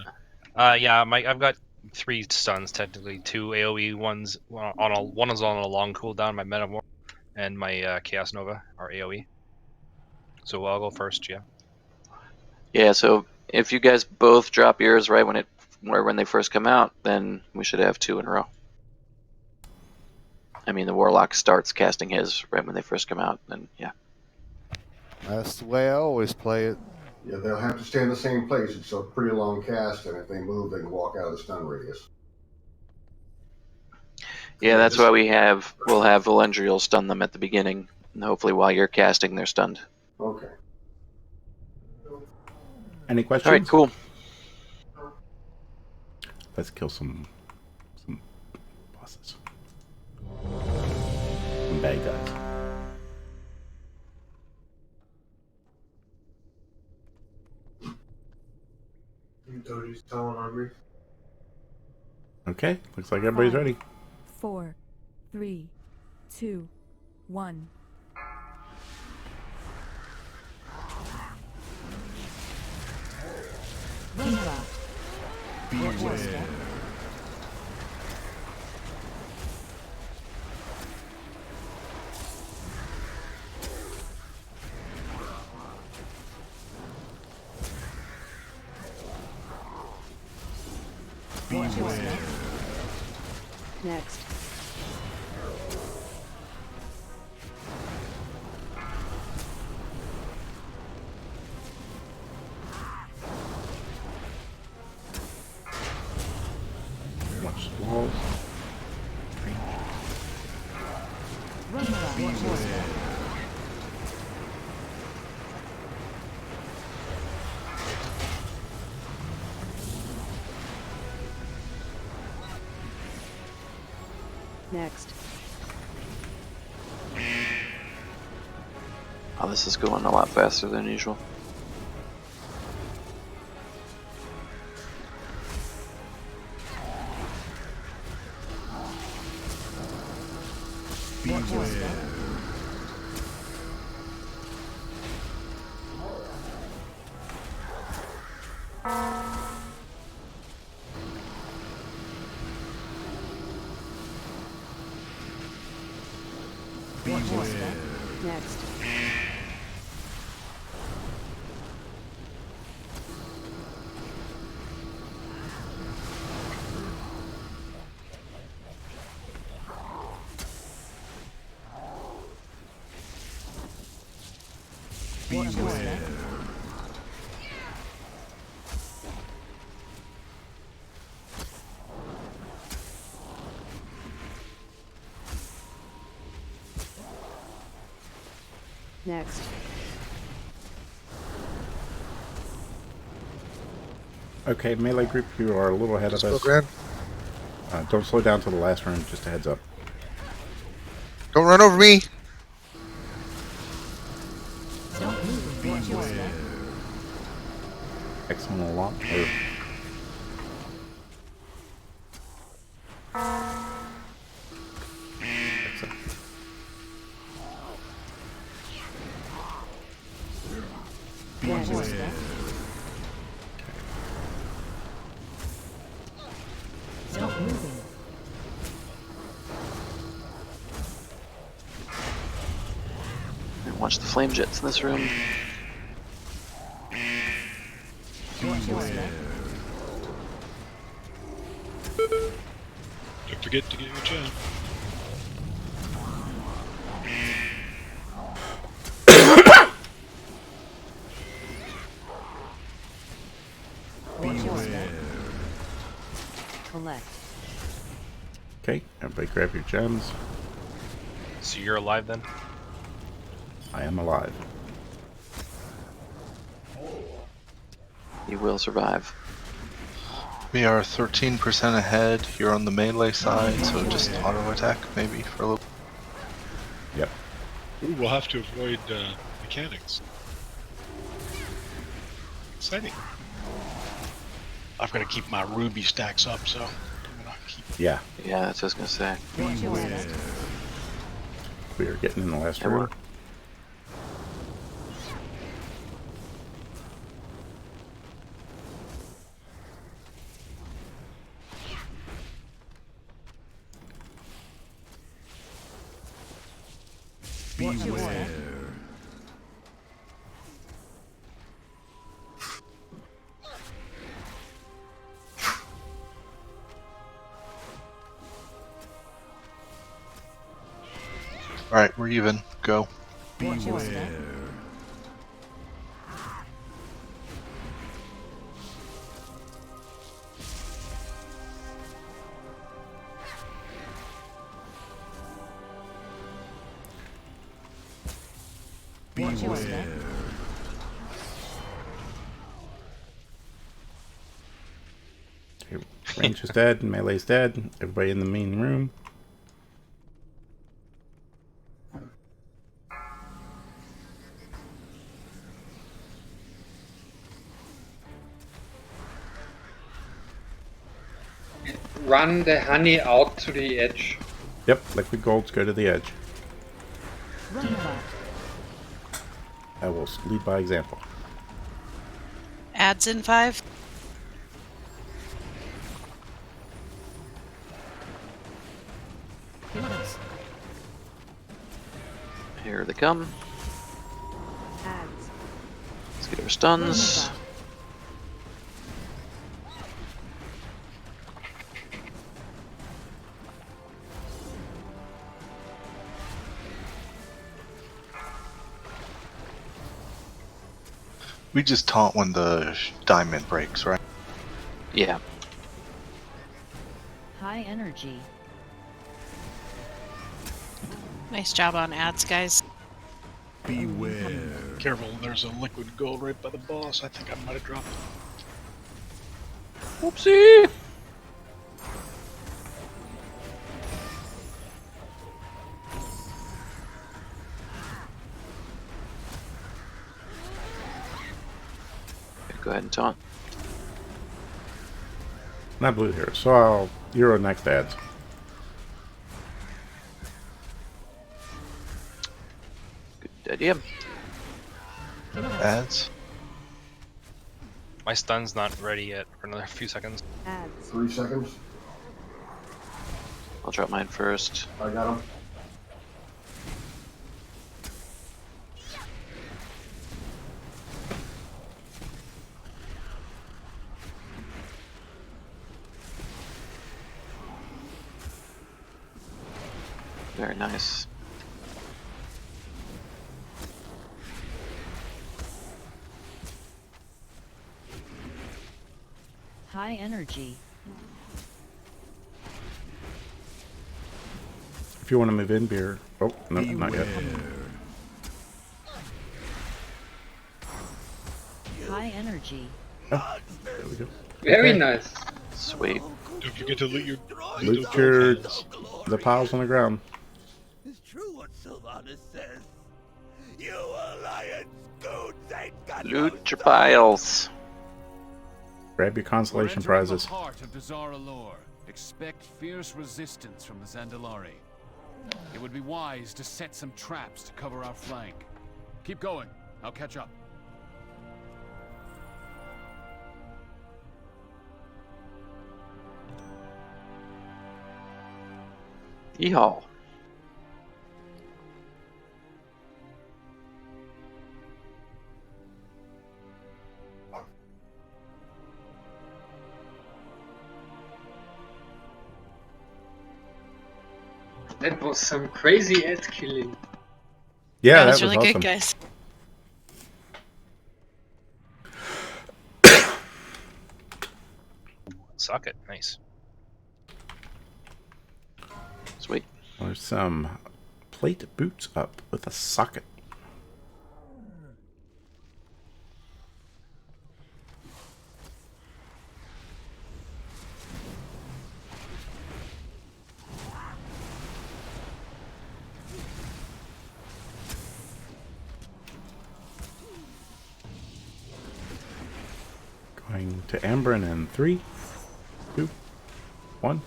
Yeah, I've got 3 stuns technically. 2 AoE ones. One is on a long cooldown. My Metamorph and my Chaos Nova are AoE. So I'll go first. Yeah. Yeah. So if you guys both drop yours right when they first come out, then we should have 2 in a row. I mean, the Warlock starts casting his right when they first come out, then yeah. That's the way I always play it. Yeah, they'll have to stay in the same place. It's a pretty long cast, and if they move, they can walk out of the stun radius. Yeah, that's why we'll have Valendriel stun them at the beginning, and hopefully while you're casting, they're stunned. Okay. Any questions? All right, cool. Let's kill some bosses. Some bad guys. Okay, looks like everybody's ready. 4, 3, 2, 1. Beware. Beware. Next. Watch the walls. Next. Oh, this is going a lot faster than usual. Beware. Beware. Next. Beware. Next. Okay, melee group, you are a little ahead of us. Don't slow down till the last round, just a heads up. Don't run over me. Beware. Excellent a lot. Stop moving. And watch the flame jets in this room. Don't forget to get your gem. Collect. Okay, everybody grab your gems. So you're alive then? I am alive. You will survive. We are 13% ahead. You're on the melee side, so just auto attack maybe for a little. Yep. Ooh, we'll have to avoid mechanics. Exciting. I've got to keep my ruby stacks up, so I'm gonna keep. Yeah. Yeah, that's what I was gonna say. We are getting in the last Yeah, room. Beware. Alright, we're even. Go. Beware. Beware. Okay, range is dead, melee's dead. Everybody in the main room. Run the honey out to the edge. Yep, liquid golds go to the edge. I will lead by example. Ads in 5. Here they come. Let's get our stuns. We just taunt when the diamond breaks, right? Yeah. High energy. Nice job on ads, guys. Beware. Careful, there's a liquid gold right by the boss. I think I might have dropped it. Whoopsie! Go ahead and taunt. Not blue here, so I'll Euro next ads. Good idea. Ads. My stun's not ready yet for another few seconds. 3 seconds. I'll drop mine first. I got him. Very nice. High energy. If you want to move in, beer. Oh, no, not yet. High energy. Oh, there we go. Very Okay. nice. Sweet. Don't forget to loot your Loot your the piles on the ground. It's true what Sylvanas says. You alliance goons ain't got Loot your piles. Grab your consolation We're entering prizes. the heart of Dazara lore. Expect fierce resistance from the Zandalari. It would be wise to set some traps to cover our flank. Keep going. I'll catch up. Yeehaw. That was some crazy ass killing. Yeah, that that was really awesome. good, guys. Socket, nice. Sweet. There's some plate boots up with a socket. Going to Ambren in 3, 2, 1.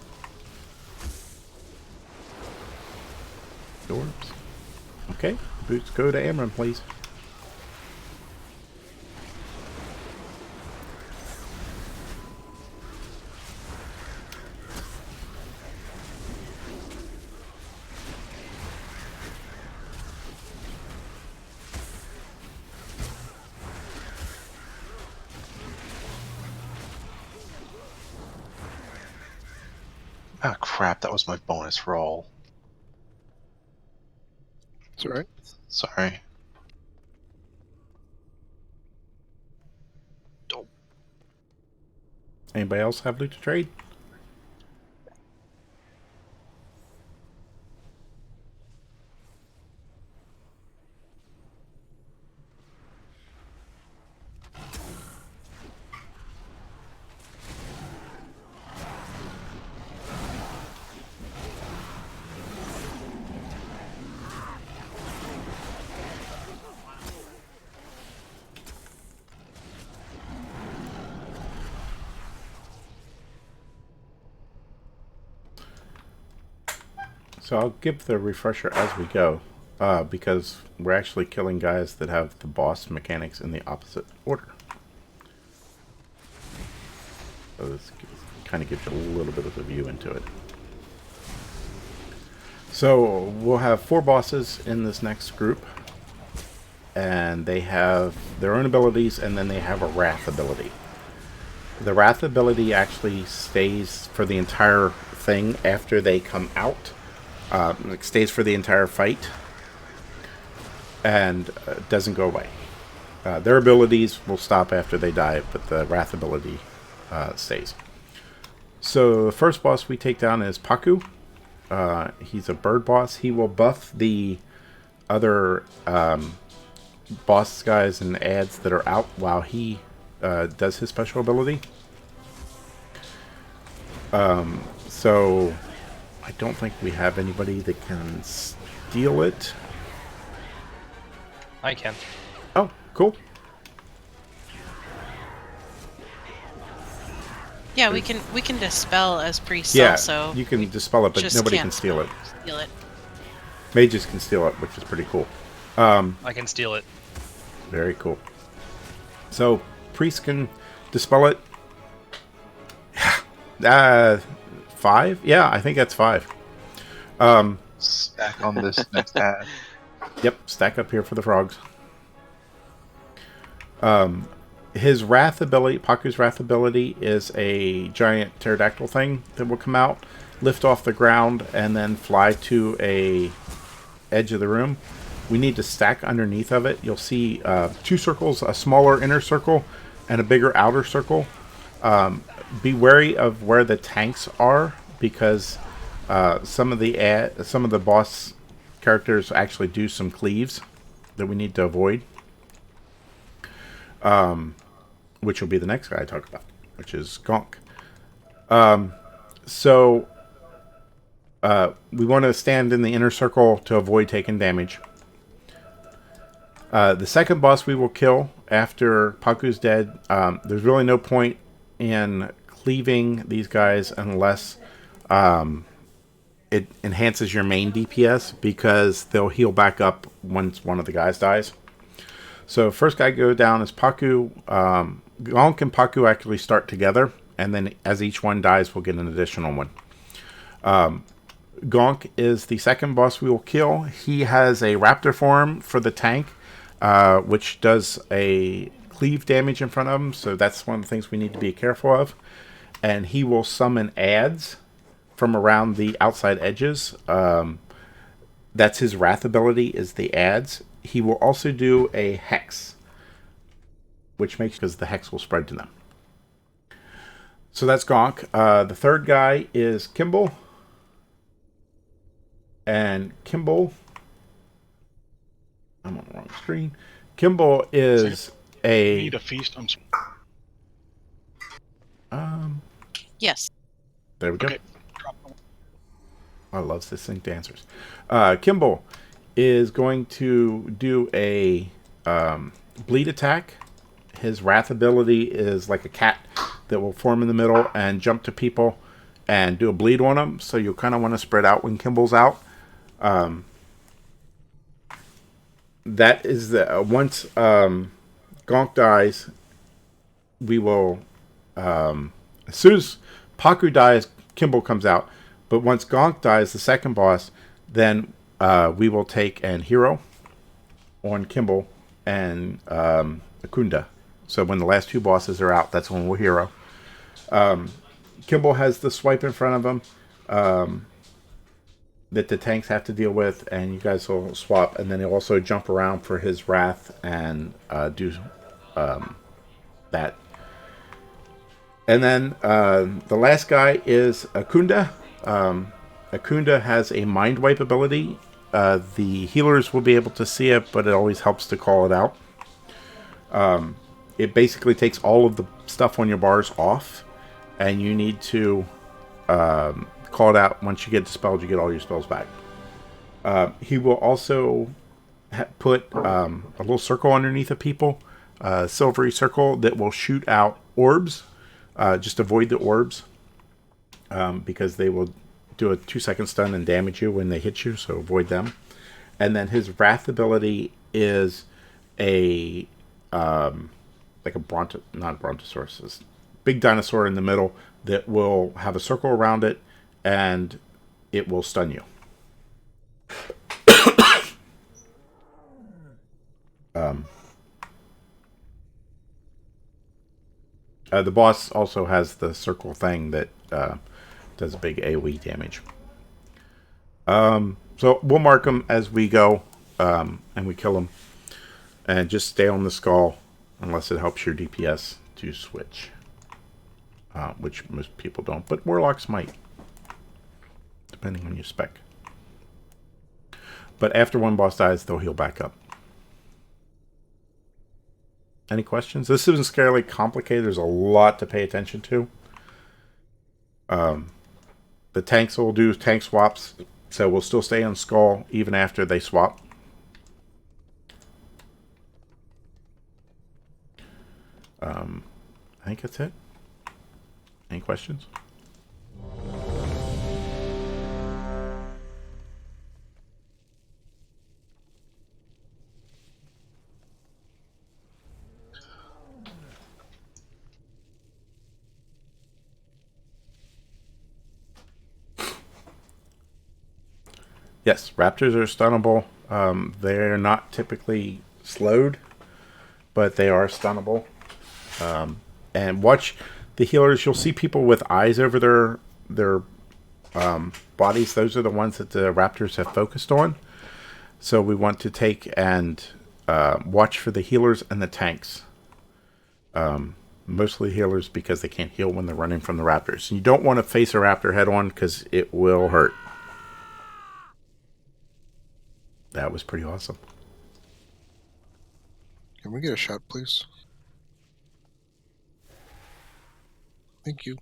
Doors. Okay, boots go to Ambren, please. Ah, crap, that was my bonus roll. It's alright. Sorry. Anybody else have loot to trade? So I'll give the refresher as we go, because we're actually killing guys that have the boss mechanics in the opposite order. So this kind of gives you a little bit of a view into it. So we'll have 4 bosses in this next group, and they have their own abilities, and then they have a Wrath ability. The Wrath ability actually stays for the entire thing after they come out. It stays for the entire fight and doesn't go away. Their abilities will stop after they die, but the Wrath ability stays. So the first boss we take down is Paku. He's a bird boss. He will buff the other boss guys and ads that are out while he does his special ability. So I don't think we have anybody that can steal it. I can. Oh, cool. Yeah, we can dispel as priests Yeah, also. you can dispel it, but just nobody can't can steal it. Steal it. Mages can steal it, which is pretty cool. I can steal it. Very cool. So, priests can dispel it. 5? Yeah, I think that's 5. Stack on this next ad. Yep, stack up here for the frogs. His Wrath ability, Paku's Wrath ability, is a giant pterodactyl thing that will come out, lift off the ground, and then fly to a edge of the room. We need to stack underneath of it. You'll see 2 circles, a smaller inner circle and a bigger outer circle. Be wary of where the tanks are, because some of the boss characters actually do some cleaves that we need to avoid. Which will be the next guy I talk about, which is Gonk. So we want to stand in the inner circle to avoid taking damage. The second boss we will kill after Paku's dead. There's really no point in cleaving these guys unless it enhances your main DPS, because they'll heal back up once one of the guys dies. So first guy go down is Paku. Gonk and Paku actually start together, and then as each one dies, we'll get an additional one. Gonk is the second boss we will kill. He has a raptor form for the tank, which does a cleave damage in front of him, so that's one of the things we need to be careful of. And he will summon ads from around the outside edges. That's his wrath ability, is the ads. He will also do a hex, which makes, because the hex will spread to them. So that's Gonk. The third guy is Kimball. And Kimball, I'm on the wrong screen. Kimball is a... Need a feast. I'm sorry. Yes. There we go. Okay. I love this sync dancers. Kimball is going to do a bleed attack. His wrath ability is like a cat that will form in the middle and jump to people and do a bleed on them. So you kind of want to spread out when Kimball's out. That is the once Gonk dies, we will as soon as Paku dies, Kimball comes out. But once Gonk dies, the second boss, then we will take an hero on Kimball and Akunda. So when the last two bosses are out, that's when we'll hero. Kimball has the swipe in front of him that the tanks have to deal with, and you guys will swap. And then he'll also jump around for his wrath and do that. And then the last guy is Akunda. Akunda has a mind wipe ability. The healers will be able to see it, but it always helps to call it out. It basically takes all of the stuff on your bars off, and you need to call it out. Once you get dispelled, you get all your spells back. He will also put a little circle underneath of people, a silvery circle that will shoot out orbs. Just avoid the orbs because they will do a 2-second stun and damage you when they hit you, so avoid them. And then his wrath ability is a like a not Brontosaurus, this big dinosaur in the middle that will have a circle around it, and it will stun you. The boss also has the circle thing that does big AoE damage. So we'll mark them as we go, and we kill them. And just stay on the skull unless it helps your DPS to switch. Which most people don't, but Warlocks might. Depending on your spec. But after one boss dies, they'll heal back up. Any questions? This isn't scarily complicated. There's a lot to pay attention to. The tanks will do tank swaps, so we'll still stay on Skull even after they swap. I think that's it. Any questions? Yes, raptors are stunnable. They're not typically slowed, but they are stunnable. And watch the healers. You'll see people with eyes over their bodies. Those are the ones that the raptors have focused on. So we want to take and watch for the healers and the tanks. Mostly healers because they can't heal when they're running from the raptors. You don't want to face a raptor head on because it will hurt. That was pretty awesome. Can we get a shot, please? Thank you.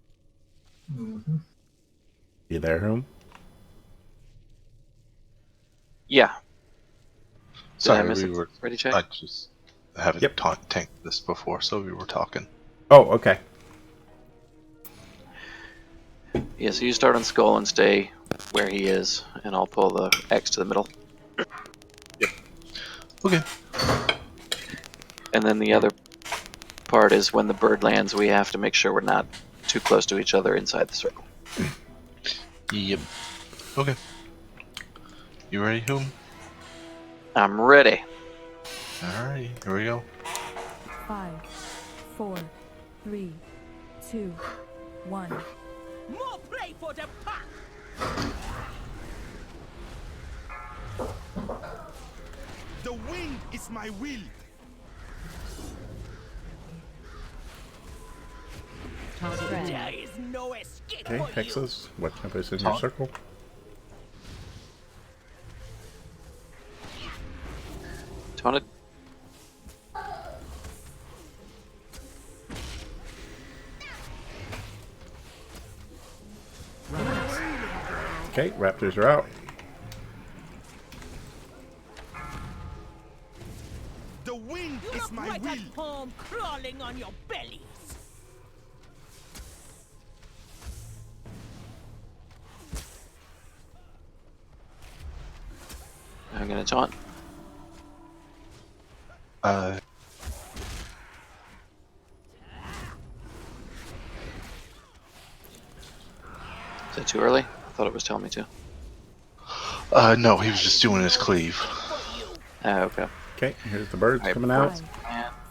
Mm-hmm. You there, Home? Yeah. Sorry, miss we it? were. Ready, Jay? I just haven't tanked this before, so we were talking. Oh, okay. Yeah, so you start on Skull and stay where he is, and I'll pull the X to the middle. Yep. Okay. And then the other part is when the bird lands, we have to make sure we're not too close to each other inside the circle. Yep. Okay. You ready, Hume? I'm ready. Alright, here we go. 5, 4, 3, 2, 1. More play for the pack! The wind is my will. There is no escape Okay, for you. Hexes, what tempo is in your circle? Taunted. Okay, Raptors are out. The wind You is look my right will. at home crawling on your bellies. I'm gonna taunt. Is that too early? I thought it was telling me to. No, he was just doing his cleave. Oh, okay. Okay, here's the birds Alright, coming out.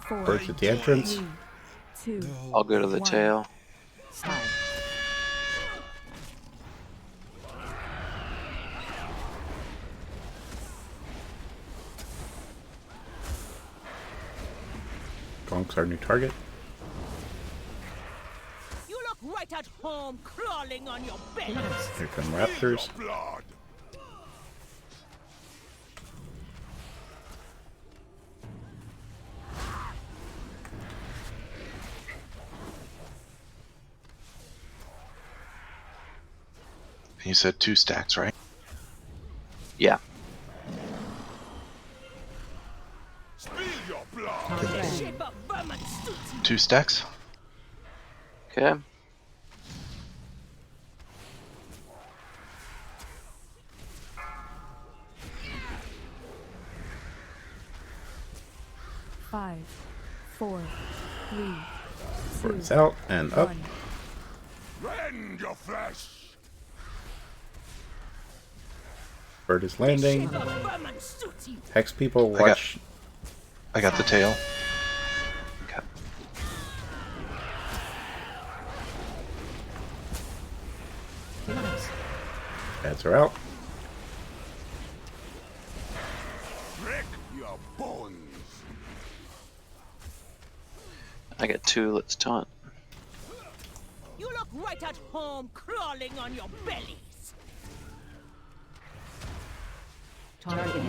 4, Birds at the entrance. 3, 2, I'll go to the 1. tail. Start. Gonk's our new target. You look right at home crawling on your bellies. Here come Raptors. You said 2 stacks, right? Yeah. Spill your blood. Shape of vermin suits. 2 stacks? Okay. Five, 4, 3, Birds out and up. 1. Rend your flesh. Bird is landing. Shape of vermin suits you. Hex people, I got- watch. I got the tail. Okay. Bats are out. Break your bones. I got 2. Let's taunt. You look right at home crawling on your bellies. Target.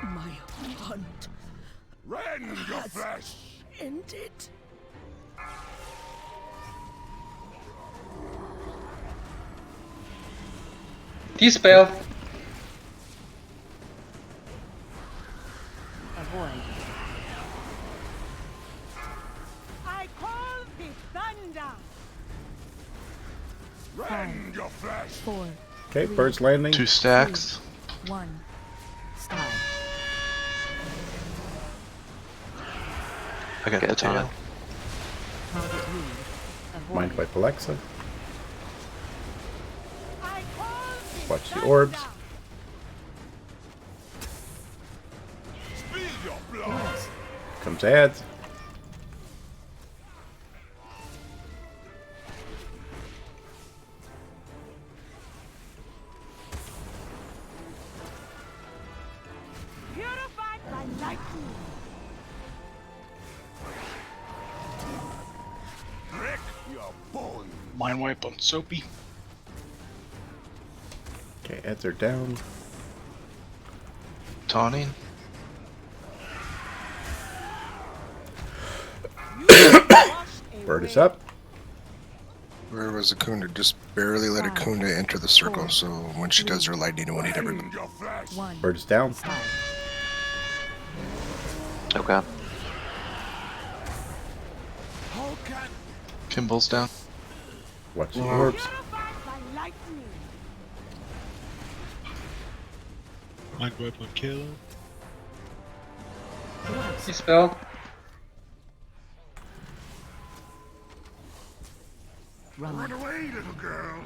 My hunt Rend your flesh. ended. Dispel. Avoid. I call the thunder. Rend your flesh. 4, Okay, birds landing. 2 stacks. 1. Start. I got Okay, the tail. taunt. Target lead. Avoid. Mind wipe Alexa. I call the Watch the orbs. Spill your blood. Comes ads. Purified by lightning. Break your bones. Mind wipe on Soapy. Okay, ads are down. Taunting. Bird is up. Where was Akunda? Just barely let Akunda enter the circle, so when she does her lightning, it won't hit everybody. Rend your flesh. 1. Bird is down. Start. Okay. How can Kimball's down. Watch the orbs. Purified by lightning. Mind wipe on Kayla. Dispel. Run away, little girl.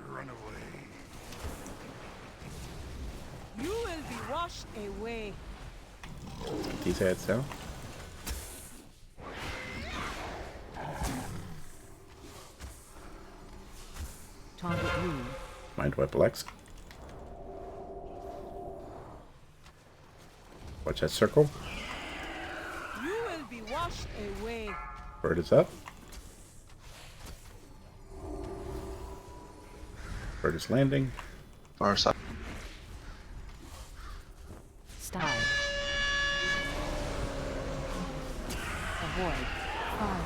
Run away. You will be washed away. These heads down. Target rune. Mind wipe Alexa. Watch that circle. You will be washed away. Bird is up. Bird is landing. Far side. Style. Avoid. 5,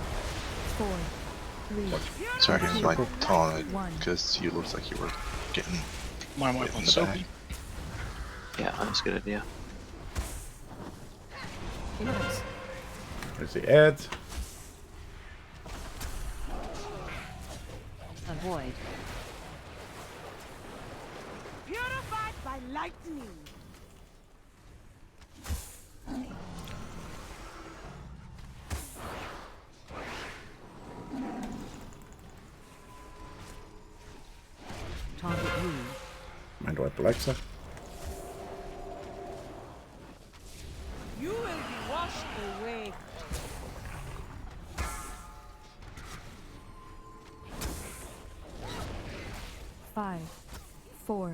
4, 3. Sorry, Watch my circle. taunt because you looked like you were getting Mind wipe hit on in the back. Sophie. Yeah, that's a good idea. Yes. There's the ads. Avoid. Purified by lightning. Target rune. Mind wipe Alexa. You will be washed away. Five, 4,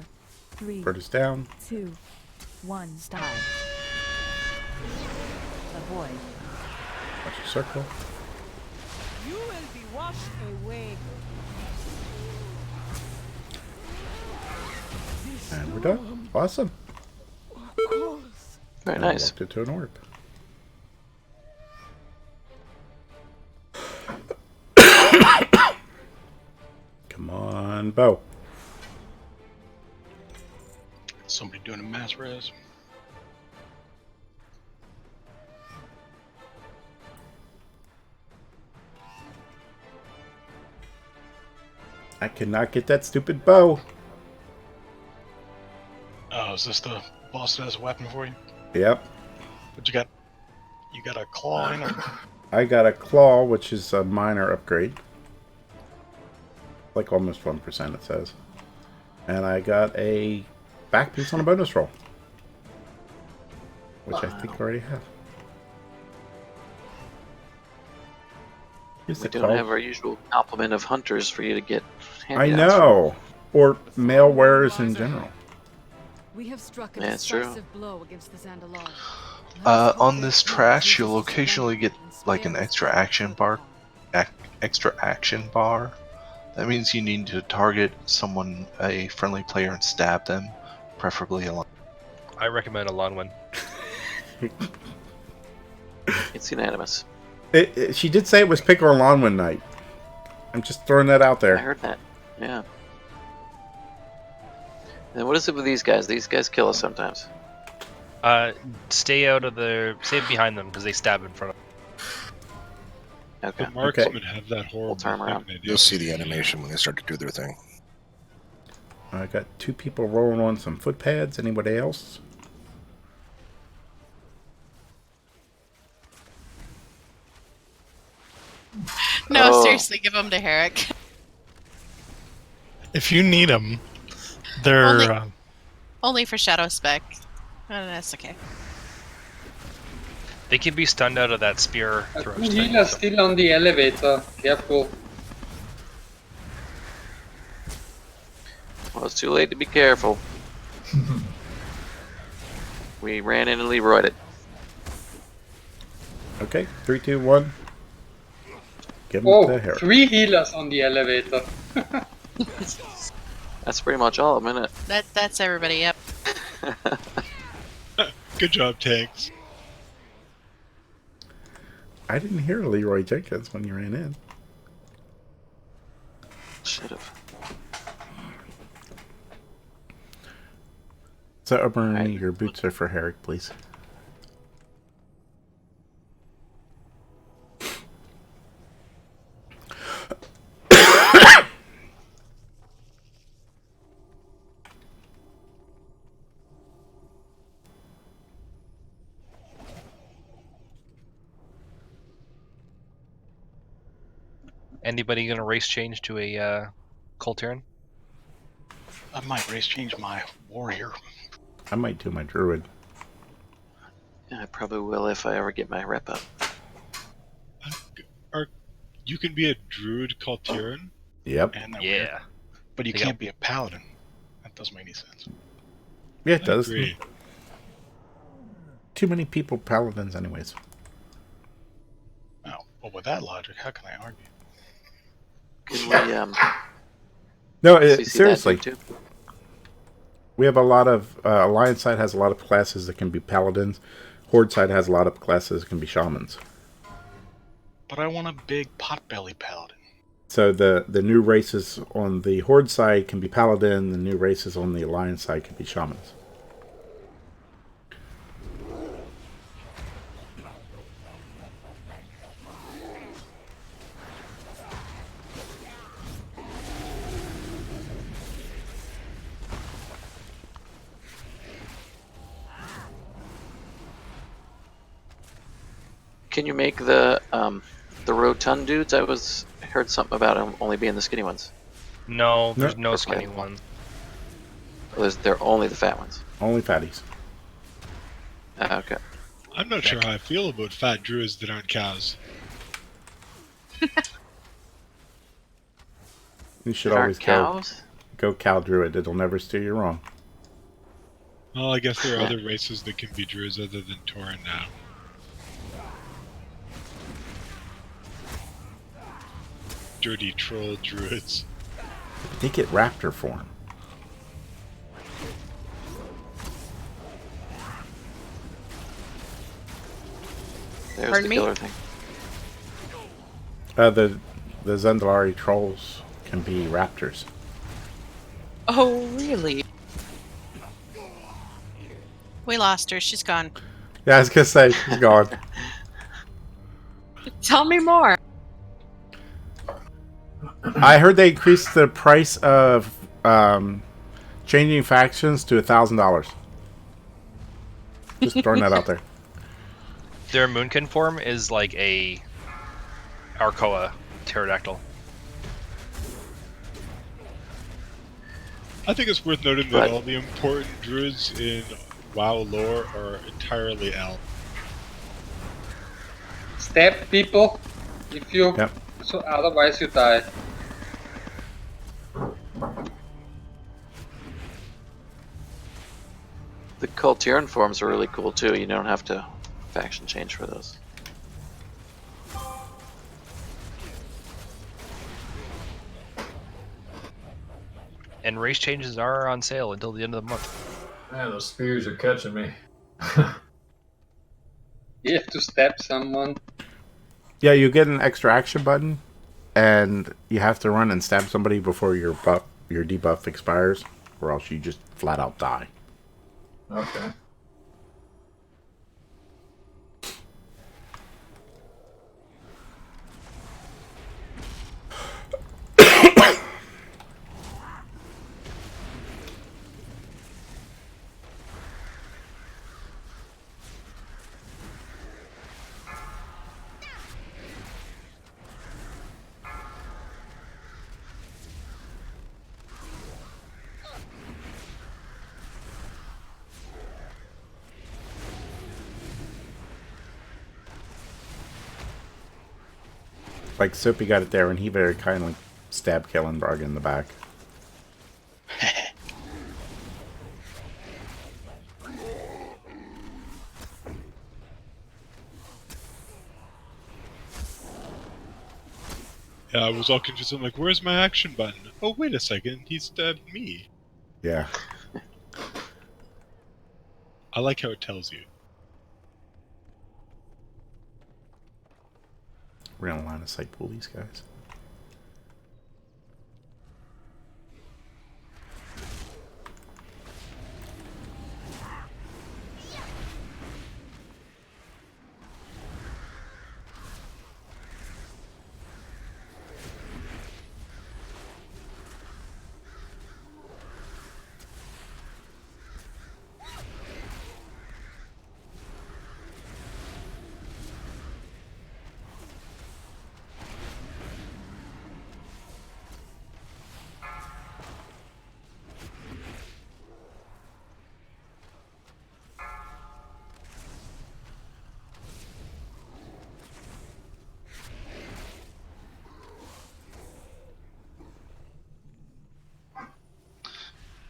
3, Bird is down. 2, 1. Style. Avoid. Watch the circle. You will be washed away. And we're done. Awesome. Very And I nice. walked into an orb. Come on, Bo. Somebody doing a mass res. I cannot get that stupid bow. Oh, is this the boss that has a weapon for you? Yep. What you got? You got a claw in it? I got a claw, which is a minor upgrade. Like almost 1% it says. And I got a back piece on a bonus roll. Which I think I already have. Here's We the don't claw. have our usual complement of hunters for you to get I handouts from. know. Or male wearers in general. We have struck a Yeah, it's true. decisive blow against the Zandalari. On this trash, you'll occasionally get like an extra action bar. Extra action bar. That means you need to target someone, a friendly player, and stab them, preferably alone. I recommend a long one. It's unanimous. She did say it was pick or lawn one night. I'm just throwing that out I there. heard that. Yeah. And what is it with these guys? These guys kill us sometimes. Stay out of the. Stay behind them because they stab in front of. Okay. The marksmen have that horrible turn around. thing they do. You'll see the animation when they start to do their thing. I got 2 people rolling on some foot pads. Anybody else? No, Oh. seriously, give them to Herrick. If you need them, they're Only- Only for Shadow Spec. That's okay. They can be stunned out of that spear throw. Two healers still on the elevator. Careful. Well, it's too late to be careful. We ran in and Leroyed it. Okay, 3, 2, 1. Give him Oh, the hair. 3 healers on the elevator. That's pretty much all of them, isn't it? That's everybody. Yep. Good job, tanks. I didn't hear Leroy Jenkins when you ran in. Should have. So, Oberyn, your boots are for Herrick, please. Anybody gonna race change to a Colteran? I might race change my warrior. I might do my druid. I probably will if I ever get my rep up. You can be a druid called Tyrion. Yep. Yeah. But you can't be a paladin. That doesn't make any sense. Yeah, it does. Agree. Too many people paladins, anyways. Oh, well, with that logic, how can I argue? Can we No, CC that seriously. too? We have a lot of Alliance side has a lot of classes that can be paladins. Horde side has a lot of classes that can be shamans. But I want a big potbelly paladin. So the new races on the Horde side can be paladin. The new races on the Alliance side can be shamans. Can you make the rotund dudes? I heard something about them only being the skinny ones. No, there's no Or skinny fat. one. They're only the fat ones. Only fatties. Okay. I'm not sure how I feel about fat druids that aren't cows. You should That always aren't cows? go cow druid. It'll never steer you wrong. Well, I guess there are other races that can be druids other than Tauren now. Dirty troll druids. They get raptor form. There's Pardon the me? killer thing. The Zendalari trolls can be raptors. Oh, really? We lost her. She's gone. Yeah, I was gonna say she's gone. Tell me more. I heard they increased the price of changing factions to $1,000. Just throwing that out there. Their Moonkin form is like a Arkoa pterodactyl. I think it's worth noting that all the important druids in WoW lore are entirely elf. Stab people if you. Yep. So otherwise you die. The Kultiran forms are really cool too. You don't have to faction change for those. And race changes are on sale until the end of the month. Man, those spears are catching me. You have to stab someone. Yeah, you get an extra action button, and you have to run and stab somebody before your debuff expires, or else you just flat out die. Okay. Like Soapy got it there, and he very kindly stabbed Kellenberg in the back. Yeah, I was all confused. I'm like, where's my action button? Oh, wait a second. He stabbed me. Yeah. I like how it tells you. We're gonna line of sight pull these guys.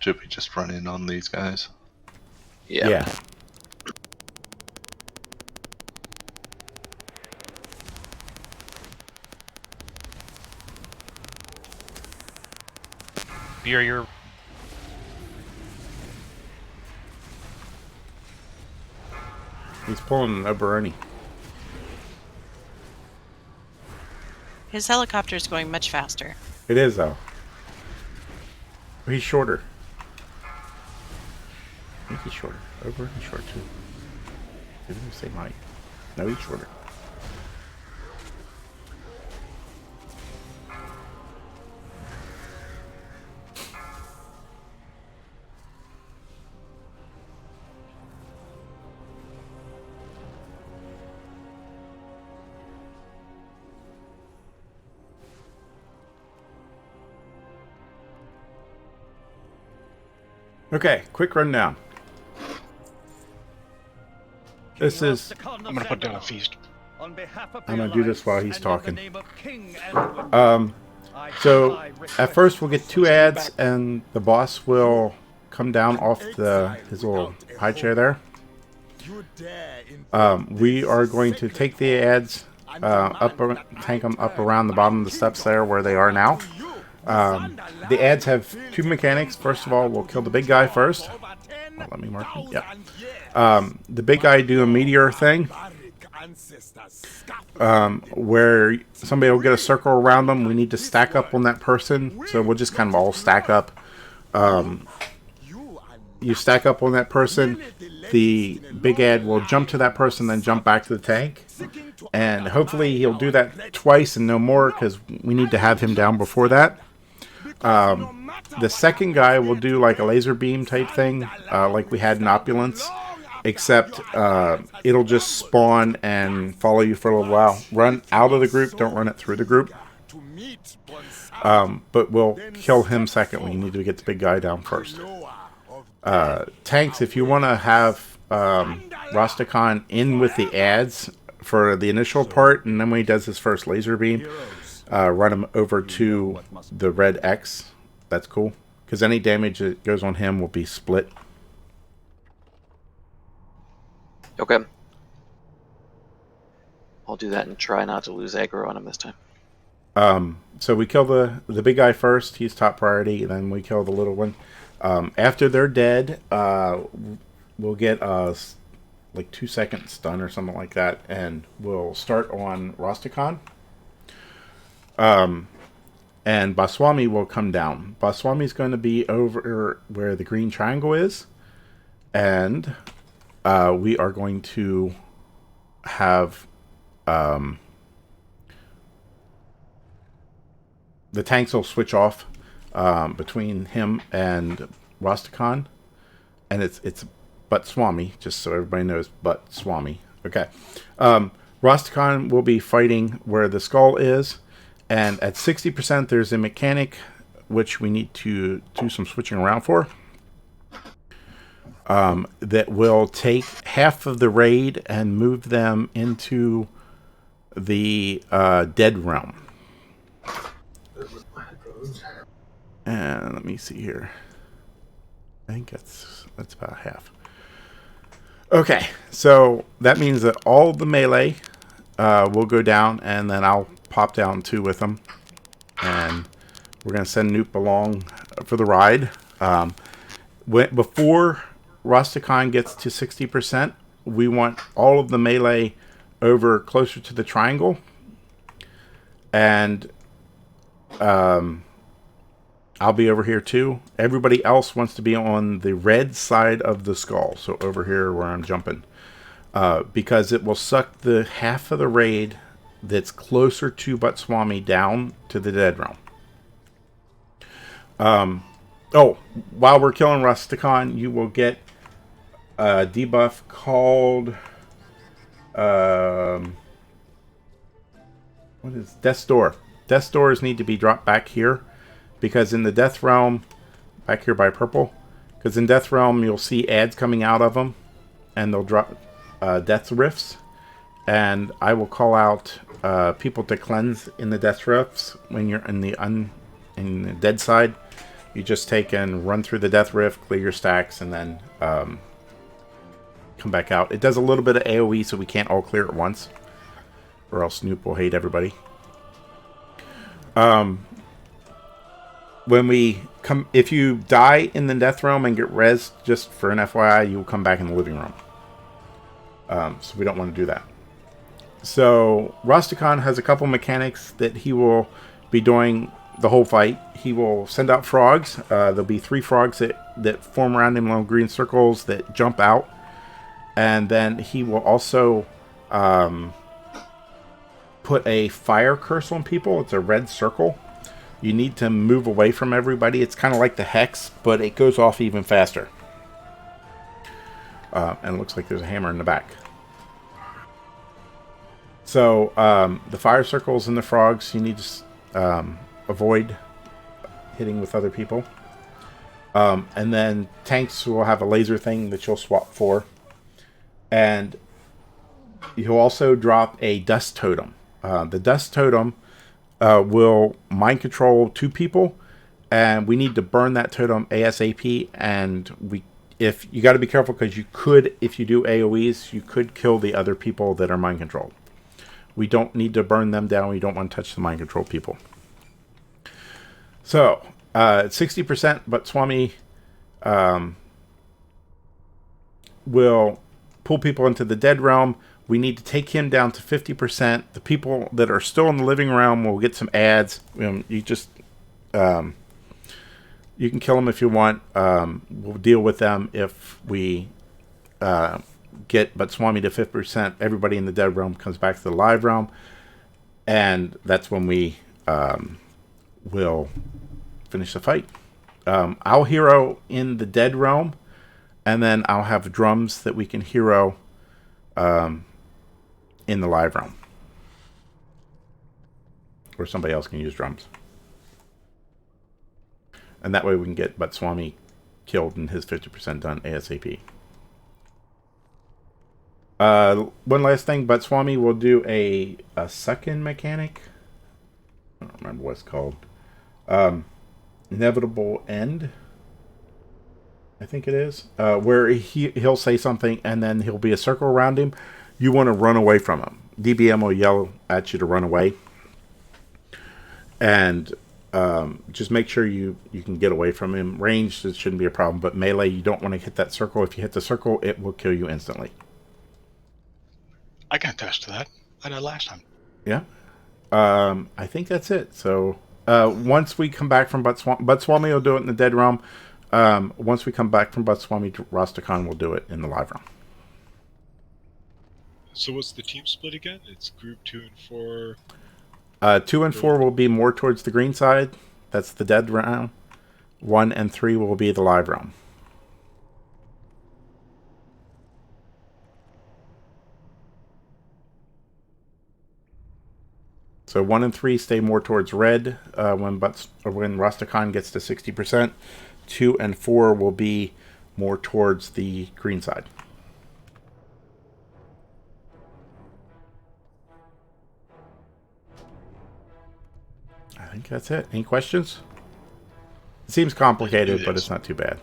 Should we just run in on these guys? Yeah. Beer, you're He's pulling an Oberoni. His helicopter's going much faster. It is, though. He's shorter. I think he's shorter. Oberoni's short, too. Did he say Mike? No, he's shorter. Okay, quick rundown. This is... I'm gonna put down a feast. I'm gonna do this while he's talking. So, at first we'll get 2 ads, and the boss will come down off his little high chair there. We are going to take the ads tank them up around the bottom of the steps there where they are now. The ads have 2 mechanics. First of all, we'll kill the big guy first. Oh, let me mark him. Yeah. The big guy do a meteor thing, where somebody will get a circle around them. We need to stack up on that person, so we'll just kind of all stack up. You stack up on that person. The big ad will jump to that person, then jump back to the tank. And hopefully he'll do that twice and no more, because we need to have him down before that. The second guy will do like a laser beam type thing, like we had in Opulence, except it'll just spawn and follow you for a little while. Run out of the group, don't run it through the group. But we'll kill him second. We need to get the big guy down first. Tanks, if you want to have Rastakhan in with the ads for the initial part, and then when he does his first laser beam, run him over to the red X. That's cool, because any damage that goes on him will be split. Okay. I'll do that and try not to lose aggro on him this time. So we kill the big guy first. He's top priority. Then we kill the little one. After they're dead, we'll get like 2-second stun or something like that, and we'll start on Rastakhan. And Baswami will come down. Baswami's going to be over where the green triangle is, and we are going to have the tanks will switch off between him and Rastakhan, and it's Batswami, just so everybody knows, Batswami. Okay. Rastakhan will be fighting where the skull is, and at 60% there's a mechanic which we need to do some switching around for. That will take half of the raid and move them into the dead realm. And let me see here. I think that's about half. Okay, so that means that all the melee will go down, and then I'll pop down too with them. And we're going to send Noop along for the ride. Before Rastakhan gets to 60%, we want all of the melee over closer to the triangle. And I'll be over here too. Everybody else wants to be on the red side of the skull. So over here where I'm jumping. Because it will suck the half of the raid that's closer to Batswami down to the dead realm. While we're killing Rastakhan, you will get a debuff called what is Death's Door. Death's Doors need to be dropped back here, because in the Death Realm, back here by purple, because in Death Realm you'll see ads coming out of them, and they'll drop Death Rifts, and I will call out people to cleanse in the Death Rifts when you're in the dead side. You just take and run through the Death Rift, clear your stacks, and then come back out. It does a little bit of AoE, so we can't all clear at once, or else Snoop will hate everybody. When we come, if you die in the Death Realm and get res, just for an FYI, you will come back in the living room. So we don't want to do that. So Rastakhan has a couple mechanics that he will be doing the whole fight. He will send out frogs. There'll be 3 frogs that form around him in little green circles that jump out. And then he will also put a fire curse on people. It's a red circle. You need to move away from everybody. It's kind of like the Hex, but it goes off even faster. And it looks like there's a hammer in the back. So the fire circles and the frogs, you need to avoid hitting with other people. And then tanks will have a laser thing that you'll swap for. And you'll also drop a dust totem. The dust totem will mind control 2 people, and we need to burn that totem ASAP. And if you got to be careful, because you could, if you do AoEs, you could kill the other people that are mind controlled. We don't need to burn them down. We don't want to touch the mind control people. So 60%, but Swami will pull people into the dead realm. We need to take him down to 50%. The people that are still in the living realm will get some ads. You just you can kill them if you want. We'll deal with them if we get Batswami to 50%. Everybody in the dead realm comes back to the live realm, and that's when we will finish the fight. I'll hero in the dead realm, and then I'll have drums that we can hero in the live realm, or somebody else can use drums, and that way we can get Batswami killed and his 50% done ASAP. One last thing, Batswami will do a second mechanic. I don't remember what it's called. Inevitable End, I think it is, where he'll say something and then he'll be a circle around him. You want to run away from him. DBM will yell at you to run away, and just make sure you can get away from him. Ranged, it shouldn't be a problem, but melee, you don't want to hit that circle. If you hit the circle, it will kill you instantly. I can attest to that. I did last time. Yeah. I think that's it. So once we come back from Batswami will do it in the dead realm. Once we come back from Batswami, Rastakhan will do it in the live realm. So what's the team split again? It's group 2 and 4. 2 and 4 will be more towards the green side. That's the dead realm. 1 and 3 will be the live realm. So 1 and 3 stay more towards red when Rastakhan gets to 60%. 2 and 4 will be more towards the green side. I think that's it. Any questions? It seems complicated, but it's not too bad.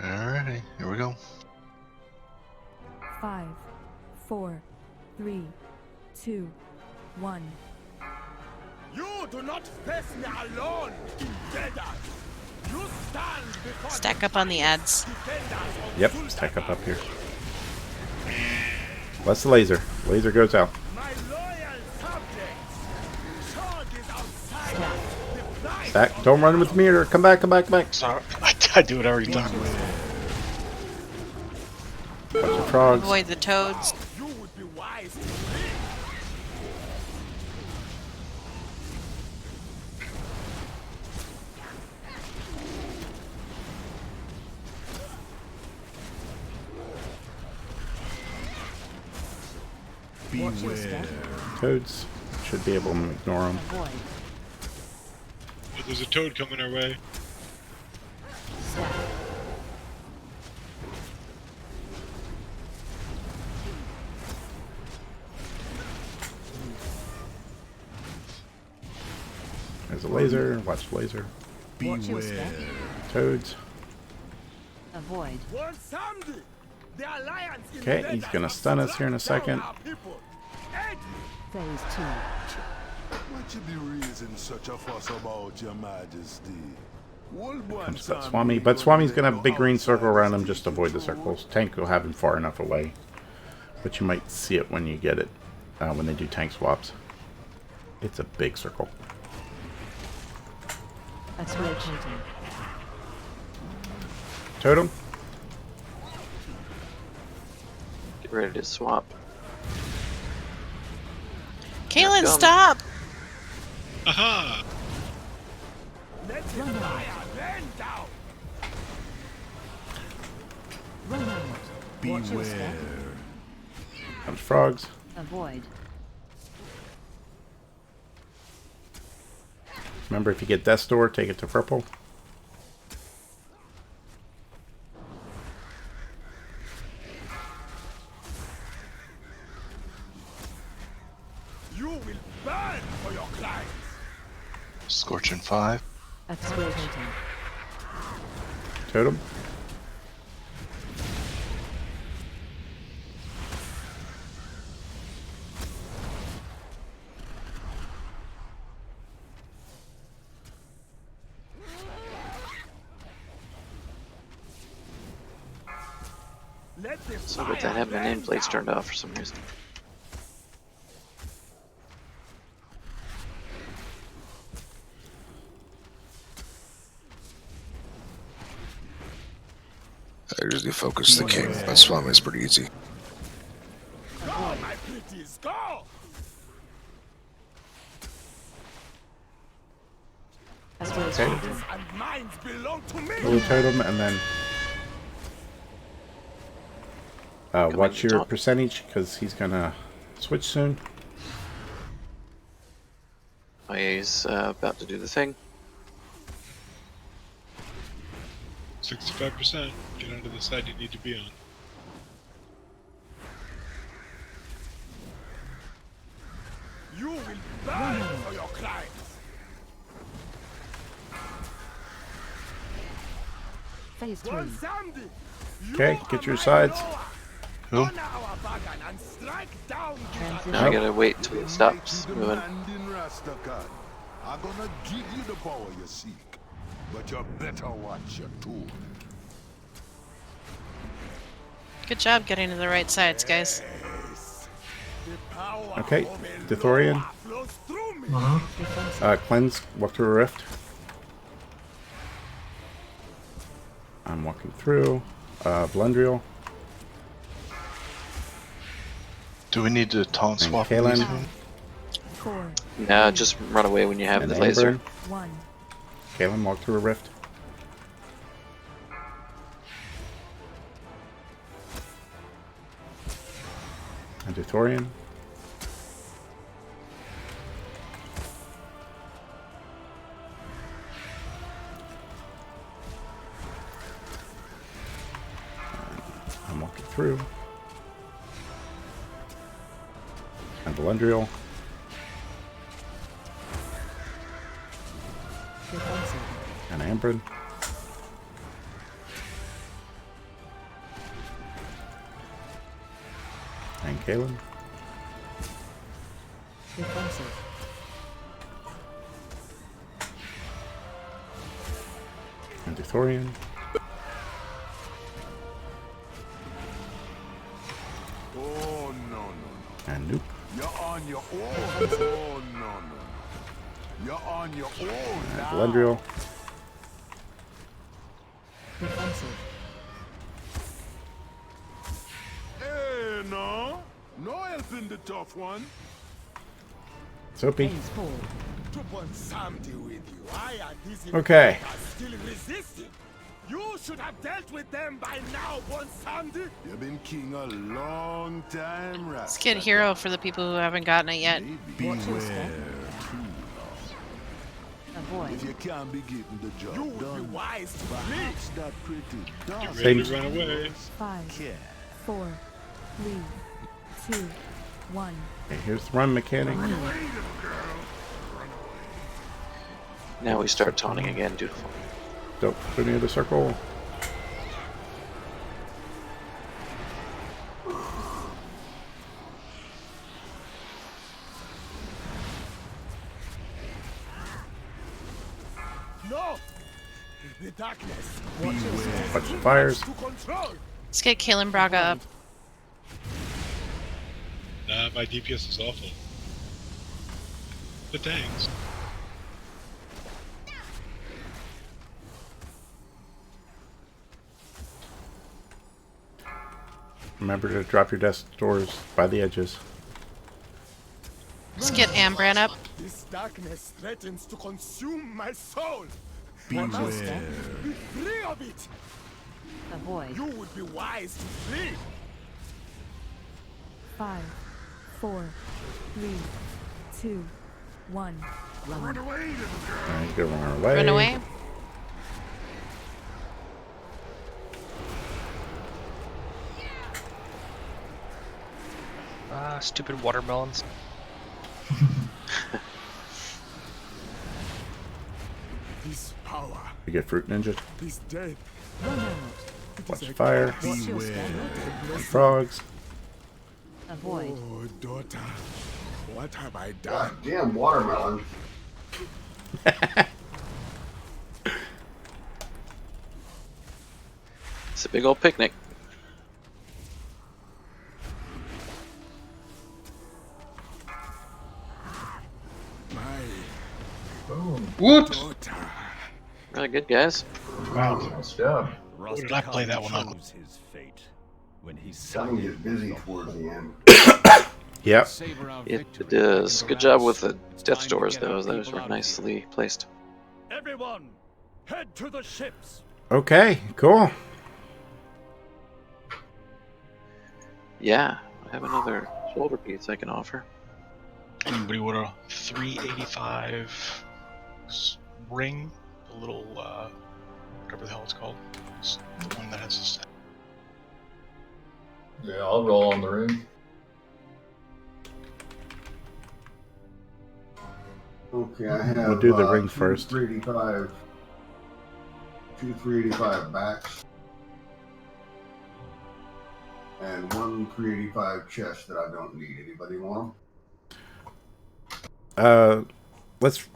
Alrighty, here we go. 5, 4, 3, 2, 1. You do not face me alone, Invader. You stand before Stack up on the ads. Yep, stack up here. What's the laser? Laser goes out. Stack. Don't run with me or come back, come back, come back. Sorry, I do it every time. Bunch of frogs. Avoid the toads. You would be wise. Beware. Toads. Should be able to ignore them. There's a toad coming our way. There's a laser. Watch the laser. Beware. Toads. Avoid. Okay, he's gonna stun us here in a second. Phase 2. What you be raising such a fuss about, Your Majesty? Comes that Swami, but Swami's gonna have a big green circle around him. Just avoid the circles. Tank will have him far enough away, but you might see it when you get it when they do tank swaps. It's a big circle. Totem. Get ready to swap. Kaylin, stop! Aha! Beware. Comes frogs. Avoid. Remember, if you get Death's Door, take it to purple. You will burn for your clients. Scorching 5. Totem. So with that, have my nameplates turned off for some reason. I usually focus the king, but Swami is pretty easy. Go, my pretties, go! Okay. And mines belong to me. Blue totem, and then watch your percentage because he's gonna switch soon. Oh yeah, he's about to do the thing. 65%. Get onto the side you need to be on. You will burn for your clients. Phase 3. Okay, get your sides. Who? Now I gotta wait till it stops moving. I'm gonna give you the power you seek, but you better watch your tune. Good job getting to the right sides, guys. Okay, Dithorian. Cleanse, walk through a rift. I'm walking through. Blundriel. Do we need to taunt And swap? Kaylin. these two? 4. Nah, just run away when you have And the laser. Amber. 1. Kaylin, walk through a rift. And Dithorian. I'm walking through. And Belendriel. And Ambrin. And Kaylin. And Dithorian. Oh no no! And Noop. You're on your own. Oh no no! You're on your own And now. Belendriel. Hey no! No helping the tough one. Soapy. To put Samdi with you, I and his Okay. are still resisting. You should have dealt with them by now, one Samdi. You've been king a long time, Let's get Hero for the people who haven't gotten it yet. Beware. Avoid. If you can't be getting the job you would be wise to perhaps that pretty dog. Get ready to run away. 5, 4, 3, 2, 1. Okay, here's the run mechanic. Now we start taunting again, dutiful. Don't go near the circle. No! The darkness. Watch the fires. Let's get Kalen Braga up. Nah, my DPS is awful. The tanks. Remember to drop your desk doors by the edges. Let's get Ambran up. This darkness threatens to consume my soul. Beware. I must be free of it. Avoid. You would be wise to flee. 5, 4, 3, 2, 1. Run away, little girl. Alright, go run away. Run away. Stupid watermelons. This power, You get fruit ninja. this death. Watch the fire. Watch frogs. Avoid. Oh, daughter, what have I done? Damn watermelon. It's a big old picnic. Boom. What? Really good, guys. Wow, nice job. Where did I play that one ugly? His fate when he Something gets busy towards the end. Yep. It does. Good job with the death doors, though. Those were nicely placed. Everyone, head to the ships. Okay, cool. Yeah, I have another shoulder piece I can offer. Anybody want a 385 ring? The little, whatever the hell it's called. It's the one that has a set. Yeah, I'll roll on the ring. Okay, I have. We'll do the ring two first. 385. 2 385 backs. And 1 385 chest that I don't need. Anybody want them? Let's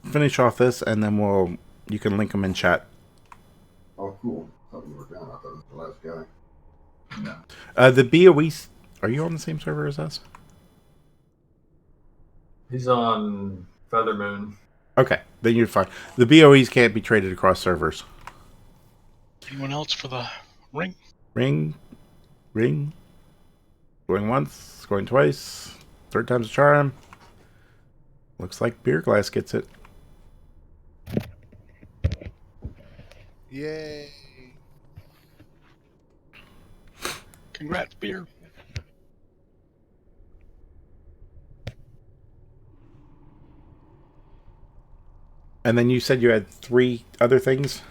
finish off this and then you can link them in chat. Oh, cool. Thought you were down. I thought it was the last guy. No. The BOE, are you on the same server as us? He's on Feathermoon. Okay, then you're fine. The BOEs can't be traded across servers. Anyone else for the ring? Ring. Going once, going twice. Third time's a charm. Looks like Beer Glass gets it. Yay. Congrats, Beer. And then you said you had 3 other things?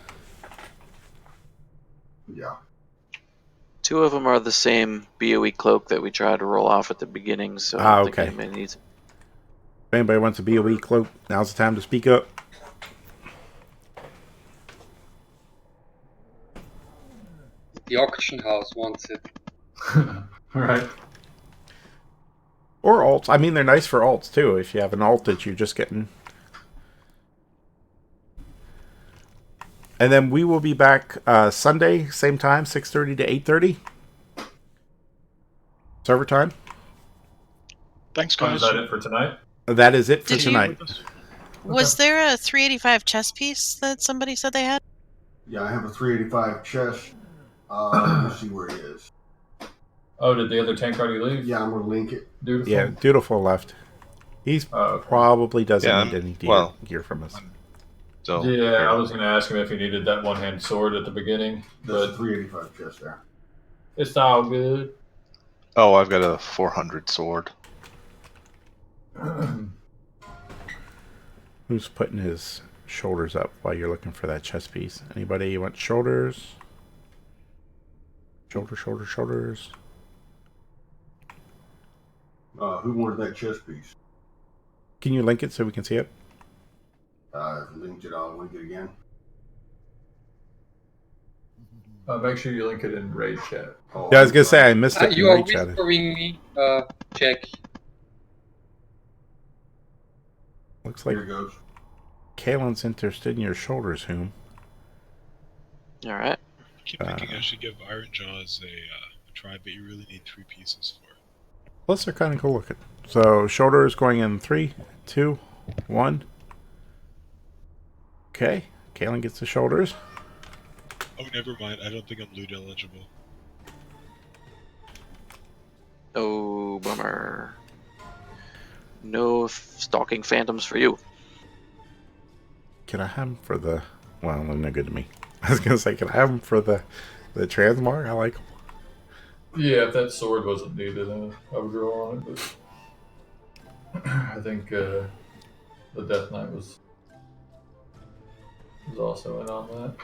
Yeah. 2 of them are the same BOE cloak that we tried to roll off at the beginning, so I don't think okay. anybody needs it. If anybody wants a BOE cloak, now's the time to speak up. The auction house wants it. Alright. Or alts. I mean, they're nice for alts, too. If you have an alt that you're just getting. And then we will be back Sunday, same time, 6:30 to 8:30. Server time. Thanks, Is guys. that it for tonight? That is it for Did you- tonight. Was there a 385 chess piece that somebody said they had? Yeah, I have a 385 chest. Let me see where it is. Oh, did the other tank already leave? Yeah, I'm going to link it. Dutiful? Yeah, Dutiful left. He's probably doesn't Yeah, need any gear from us. So Yeah, I was going to ask him if he needed that one-hand sword at the beginning, There's a but 385 chest there. it's all good. Oh, I've got a 400 sword. Who's putting his shoulders up while you're looking for that chest piece? Anybody want shoulders? Shoulders. Who wanted that chest piece? Can you link it so we can see it? Linked it. I'll link it again. Make sure you link it in raid chat. Oh, Yeah, I was gonna say I missed it. You are in raid chat. whispering me, Jack. Looks like Here it goes. Kalen's interested in your shoulders, Whom. All right. I keep thinking I should give Iron Jaws a try, but you really need 3 pieces for it. Plus, they're kind of cool looking. So, shoulders going in 3, 2, 1. Okay, Kalen gets the shoulders. Oh, never mind. I don't think I'm loot eligible. Oh, bummer. No stalking phantoms for you. Can I have them for the... Well, they're no good to me. I was going to say, can I have them for the transmog? I like them. Yeah, if that sword wasn't needed, I would roll on it, but I think the Death Knight was also in on that.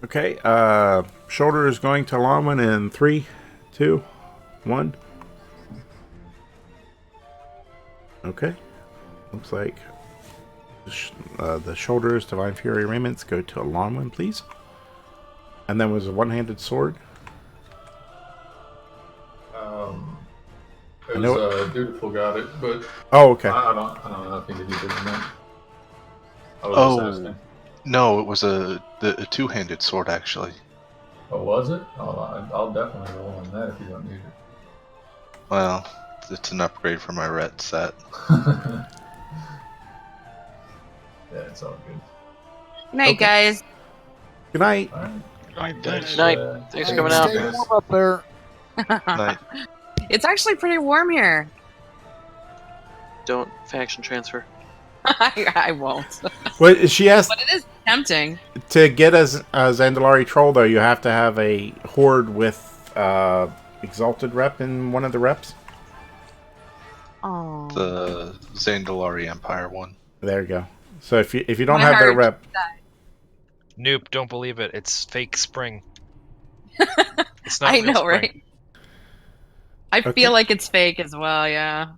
Okay, shoulder is going to Longman in 3, 2, 1. Okay. Looks like the shoulders, Divine Fury Raiments, go to Longman, please. And then was a one-handed sword. It was Dutiful got it, but oh, okay. I don't know nothing to do with that. I was just asking. No, it was a two-handed sword actually. Oh, was it? I'll definitely roll on that if you don't need it. Well, it's an upgrade for my ret set. Yeah, it's all good. Good night, guys. Good night. Good night. Thanks for coming out. Stay warm up there. Night. It's actually pretty warm here. Don't faction transfer. I won't. Well, she asked But it is tempting. to get a Zandalari troll, though, you have to have a horde with Exalted rep in one of the reps. Oh. The Zandalari Empire one. There you go. So if you don't have their rep, Nope, don't believe it. It's fake spring. It's I not real know, spring. right? I feel like it's fake as well, yeah.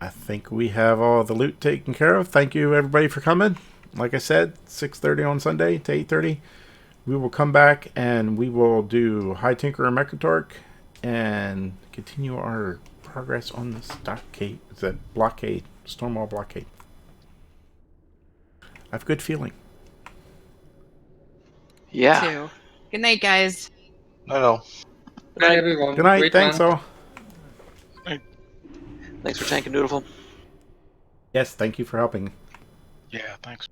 I think we have all the loot taken care of. Thank you, everybody, for coming. Like I said, 6:30 on Sunday to 8:30. We will come back and we will do High Tinker and Mechatork and continue our progress on the stockade. Is that blockade? Stormwall blockade. I have a good feeling. Yeah. Too. Good night, guys. No. Good night, everyone. Good night. Great Thanks, one. all. Thanks for tanking Noodleful. Yes, thank you for helping. Yeah, thanks.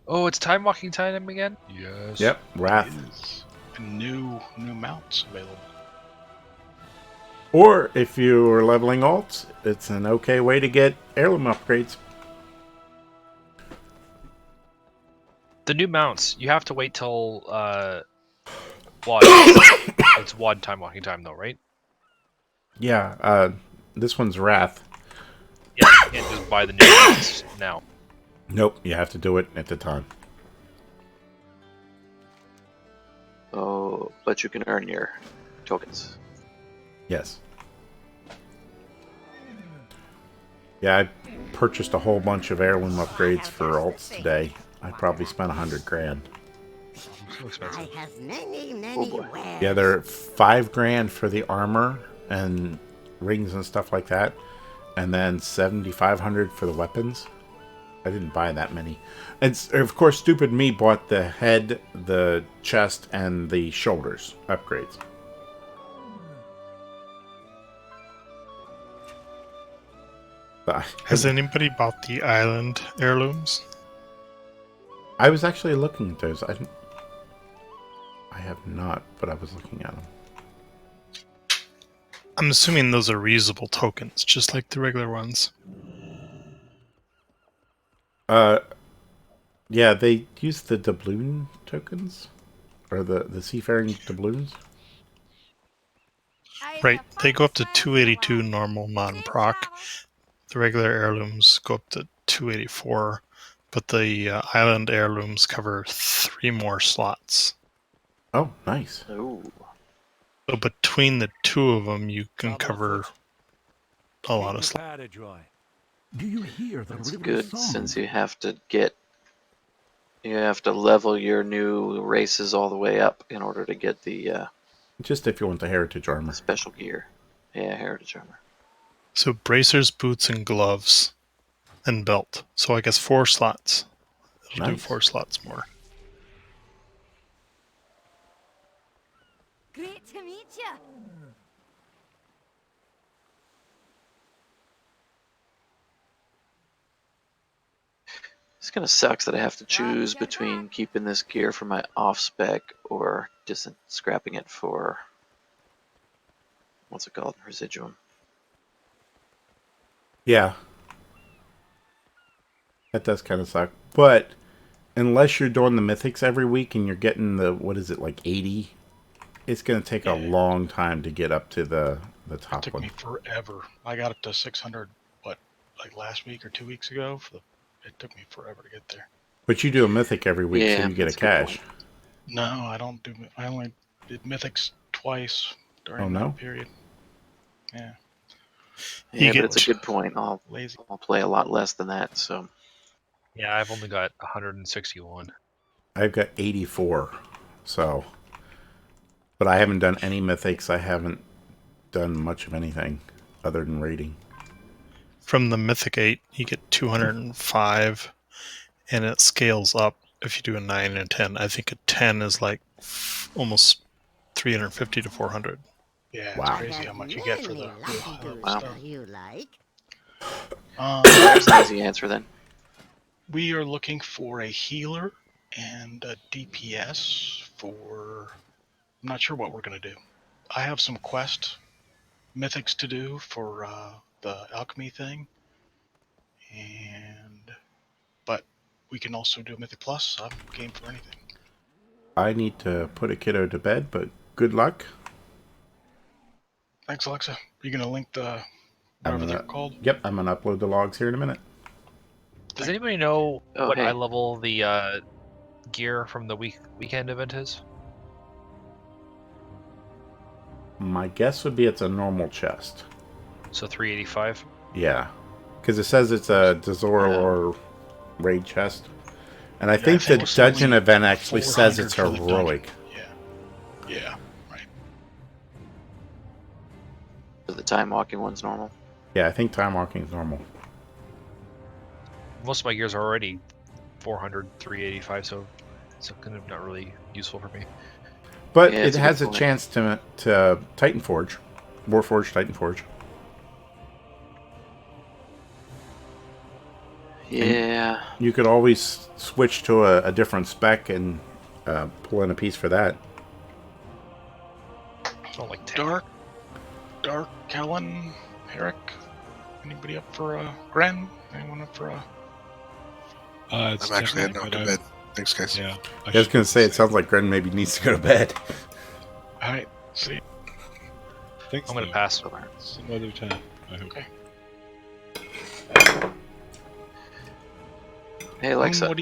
Oh, it's time walking time again? Yes. Yep, Wrath. it is. And new mounts available. Or if you are leveling alts, it's an okay way to get heirloom upgrades. The new mounts, you have to wait till WOD. It's WOD time walking time though, right? Yeah, this one's Wrath. Yeah, you can't just buy the new mounts now. Nope, you have to do it at the time. Oh, but you can earn your tokens. Yes. Yeah, I purchased a whole bunch of heirloom upgrades for alts today. I probably spent $100,000. I have many wares. Yeah, they're $5,000 for the armor and rings and stuff like that, and then $7,500 for the weapons. I didn't buy that many. It's of course stupid me bought the head, the chest, and the shoulders upgrades. Has anybody bought the island heirlooms? I was actually looking at those. I have not, but I was looking at them. I'm assuming those are reusable tokens, just like the regular ones. Yeah, they use the doubloon tokens, or the seafaring doubloons. Right, they go up to 282 normal non-proc. The regular heirlooms go up to 284, but the island heirlooms cover 3 more slots. Oh, nice. Ooh. So between the two of them, you can cover a lot of stuff. Do you hear the That's river good, song? since you have to level your new races all the way up in order to get the Just if you want the heritage armor. special gear. Yeah, heritage armor. So bracers, boots, and gloves, and belt. So I guess 4 slots. It'll do Nice. 4 slots more. Great to meet you. It's kind of sucks that I have to choose between keeping this gear for my off spec or just scrapping it for what's it called, residuum. Yeah. That does kind of suck. But unless you're doing the mythics every week and you're getting the, what is it, like 80, it's going to take a long time to get up to the top It took one. me forever. I got up to 600, like last week or 2 weeks ago? It took me forever to get there. But you do a mythic every week, Yeah, so you get a that's a good cash. No, I don't do. I only did mythics twice during Oh, no? that period. Yeah. Yeah, but it's a good point. I'll Lazy. play a lot less than that, so. Yeah, I've only got 161. I've got 84, so. But I haven't done any mythics. I haven't done much of anything other than raiding. From the Mythic 8, you get 205, and it scales up if you do a 9 and a 10. I think a 10 is like almost 350 to 400. Yeah, Wow. it's crazy how much you get for the Wow. stuff. You like? There's an easy answer then. We are looking for a healer and a DPS for. I'm not sure what we're going to do. I have some quest mythics to do for the alchemy thing, but we can also do a mythic plus. I'm game for anything. I need to put a kiddo to bed, but good luck. Thanks, Alexa. Are you going to link the whatever they're called? Yep, I'm going to upload the logs here in a minute. Does anybody know Oh, what hey. high level the gear from the weekend event is? My guess would be it's a normal chest. So 385. Yeah. Because it says it's a Dazora or raid chest. And I think the it's dungeon only event actually says 400 it's for the dungeon. heroic. Yeah, right. So the time walking one's normal. Yeah, I think time walking is normal. Most of my gears are already 400, 385, so it's kind of not really useful for me. But Yeah, it it's a has good a point. chance to Titanforge. Warforge, Titanforge. Yeah. You could always switch to a different spec and pull in a piece for that. So like Dark, Kellen, Herrick. Anybody up for Gren? Anyone up for It's I'm actually heading definitely, off but to bed. Thanks, guys. Yeah. I was going to say, it sounds like Gren maybe needs to go to bed. Alright, see. Thanks, I'm going though. to pass. Some other time, I hope. Okay. Hey, Alexa. What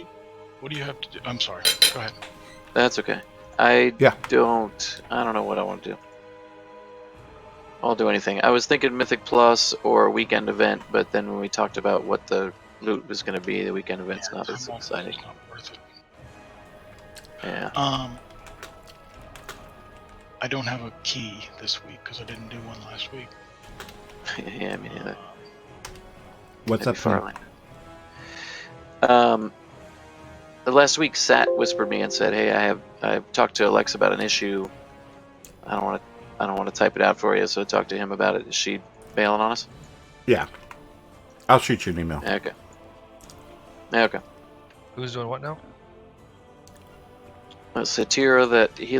do you have to do? I'm sorry. Go ahead. That's okay. I Yeah. don't know what I want to do. I'll do anything. I was thinking Mythic Plus or Weekend Event, but then when we talked about what the loot was going to be, the Weekend Event's not as exciting. It's not worth it. Yeah. I don't have a key this week because I didn't do one last week. Yeah, me neither. What's Maybe up, Tom? Farlight. Last week, Sat whispered me and said, "Hey, I've talked to Alexa about an issue. I don't want to type it out for you, so talk to him about it." Is she bailing on us? Yeah. I'll shoot you an email. Okay. Okay. Who's doing what now? Satira that he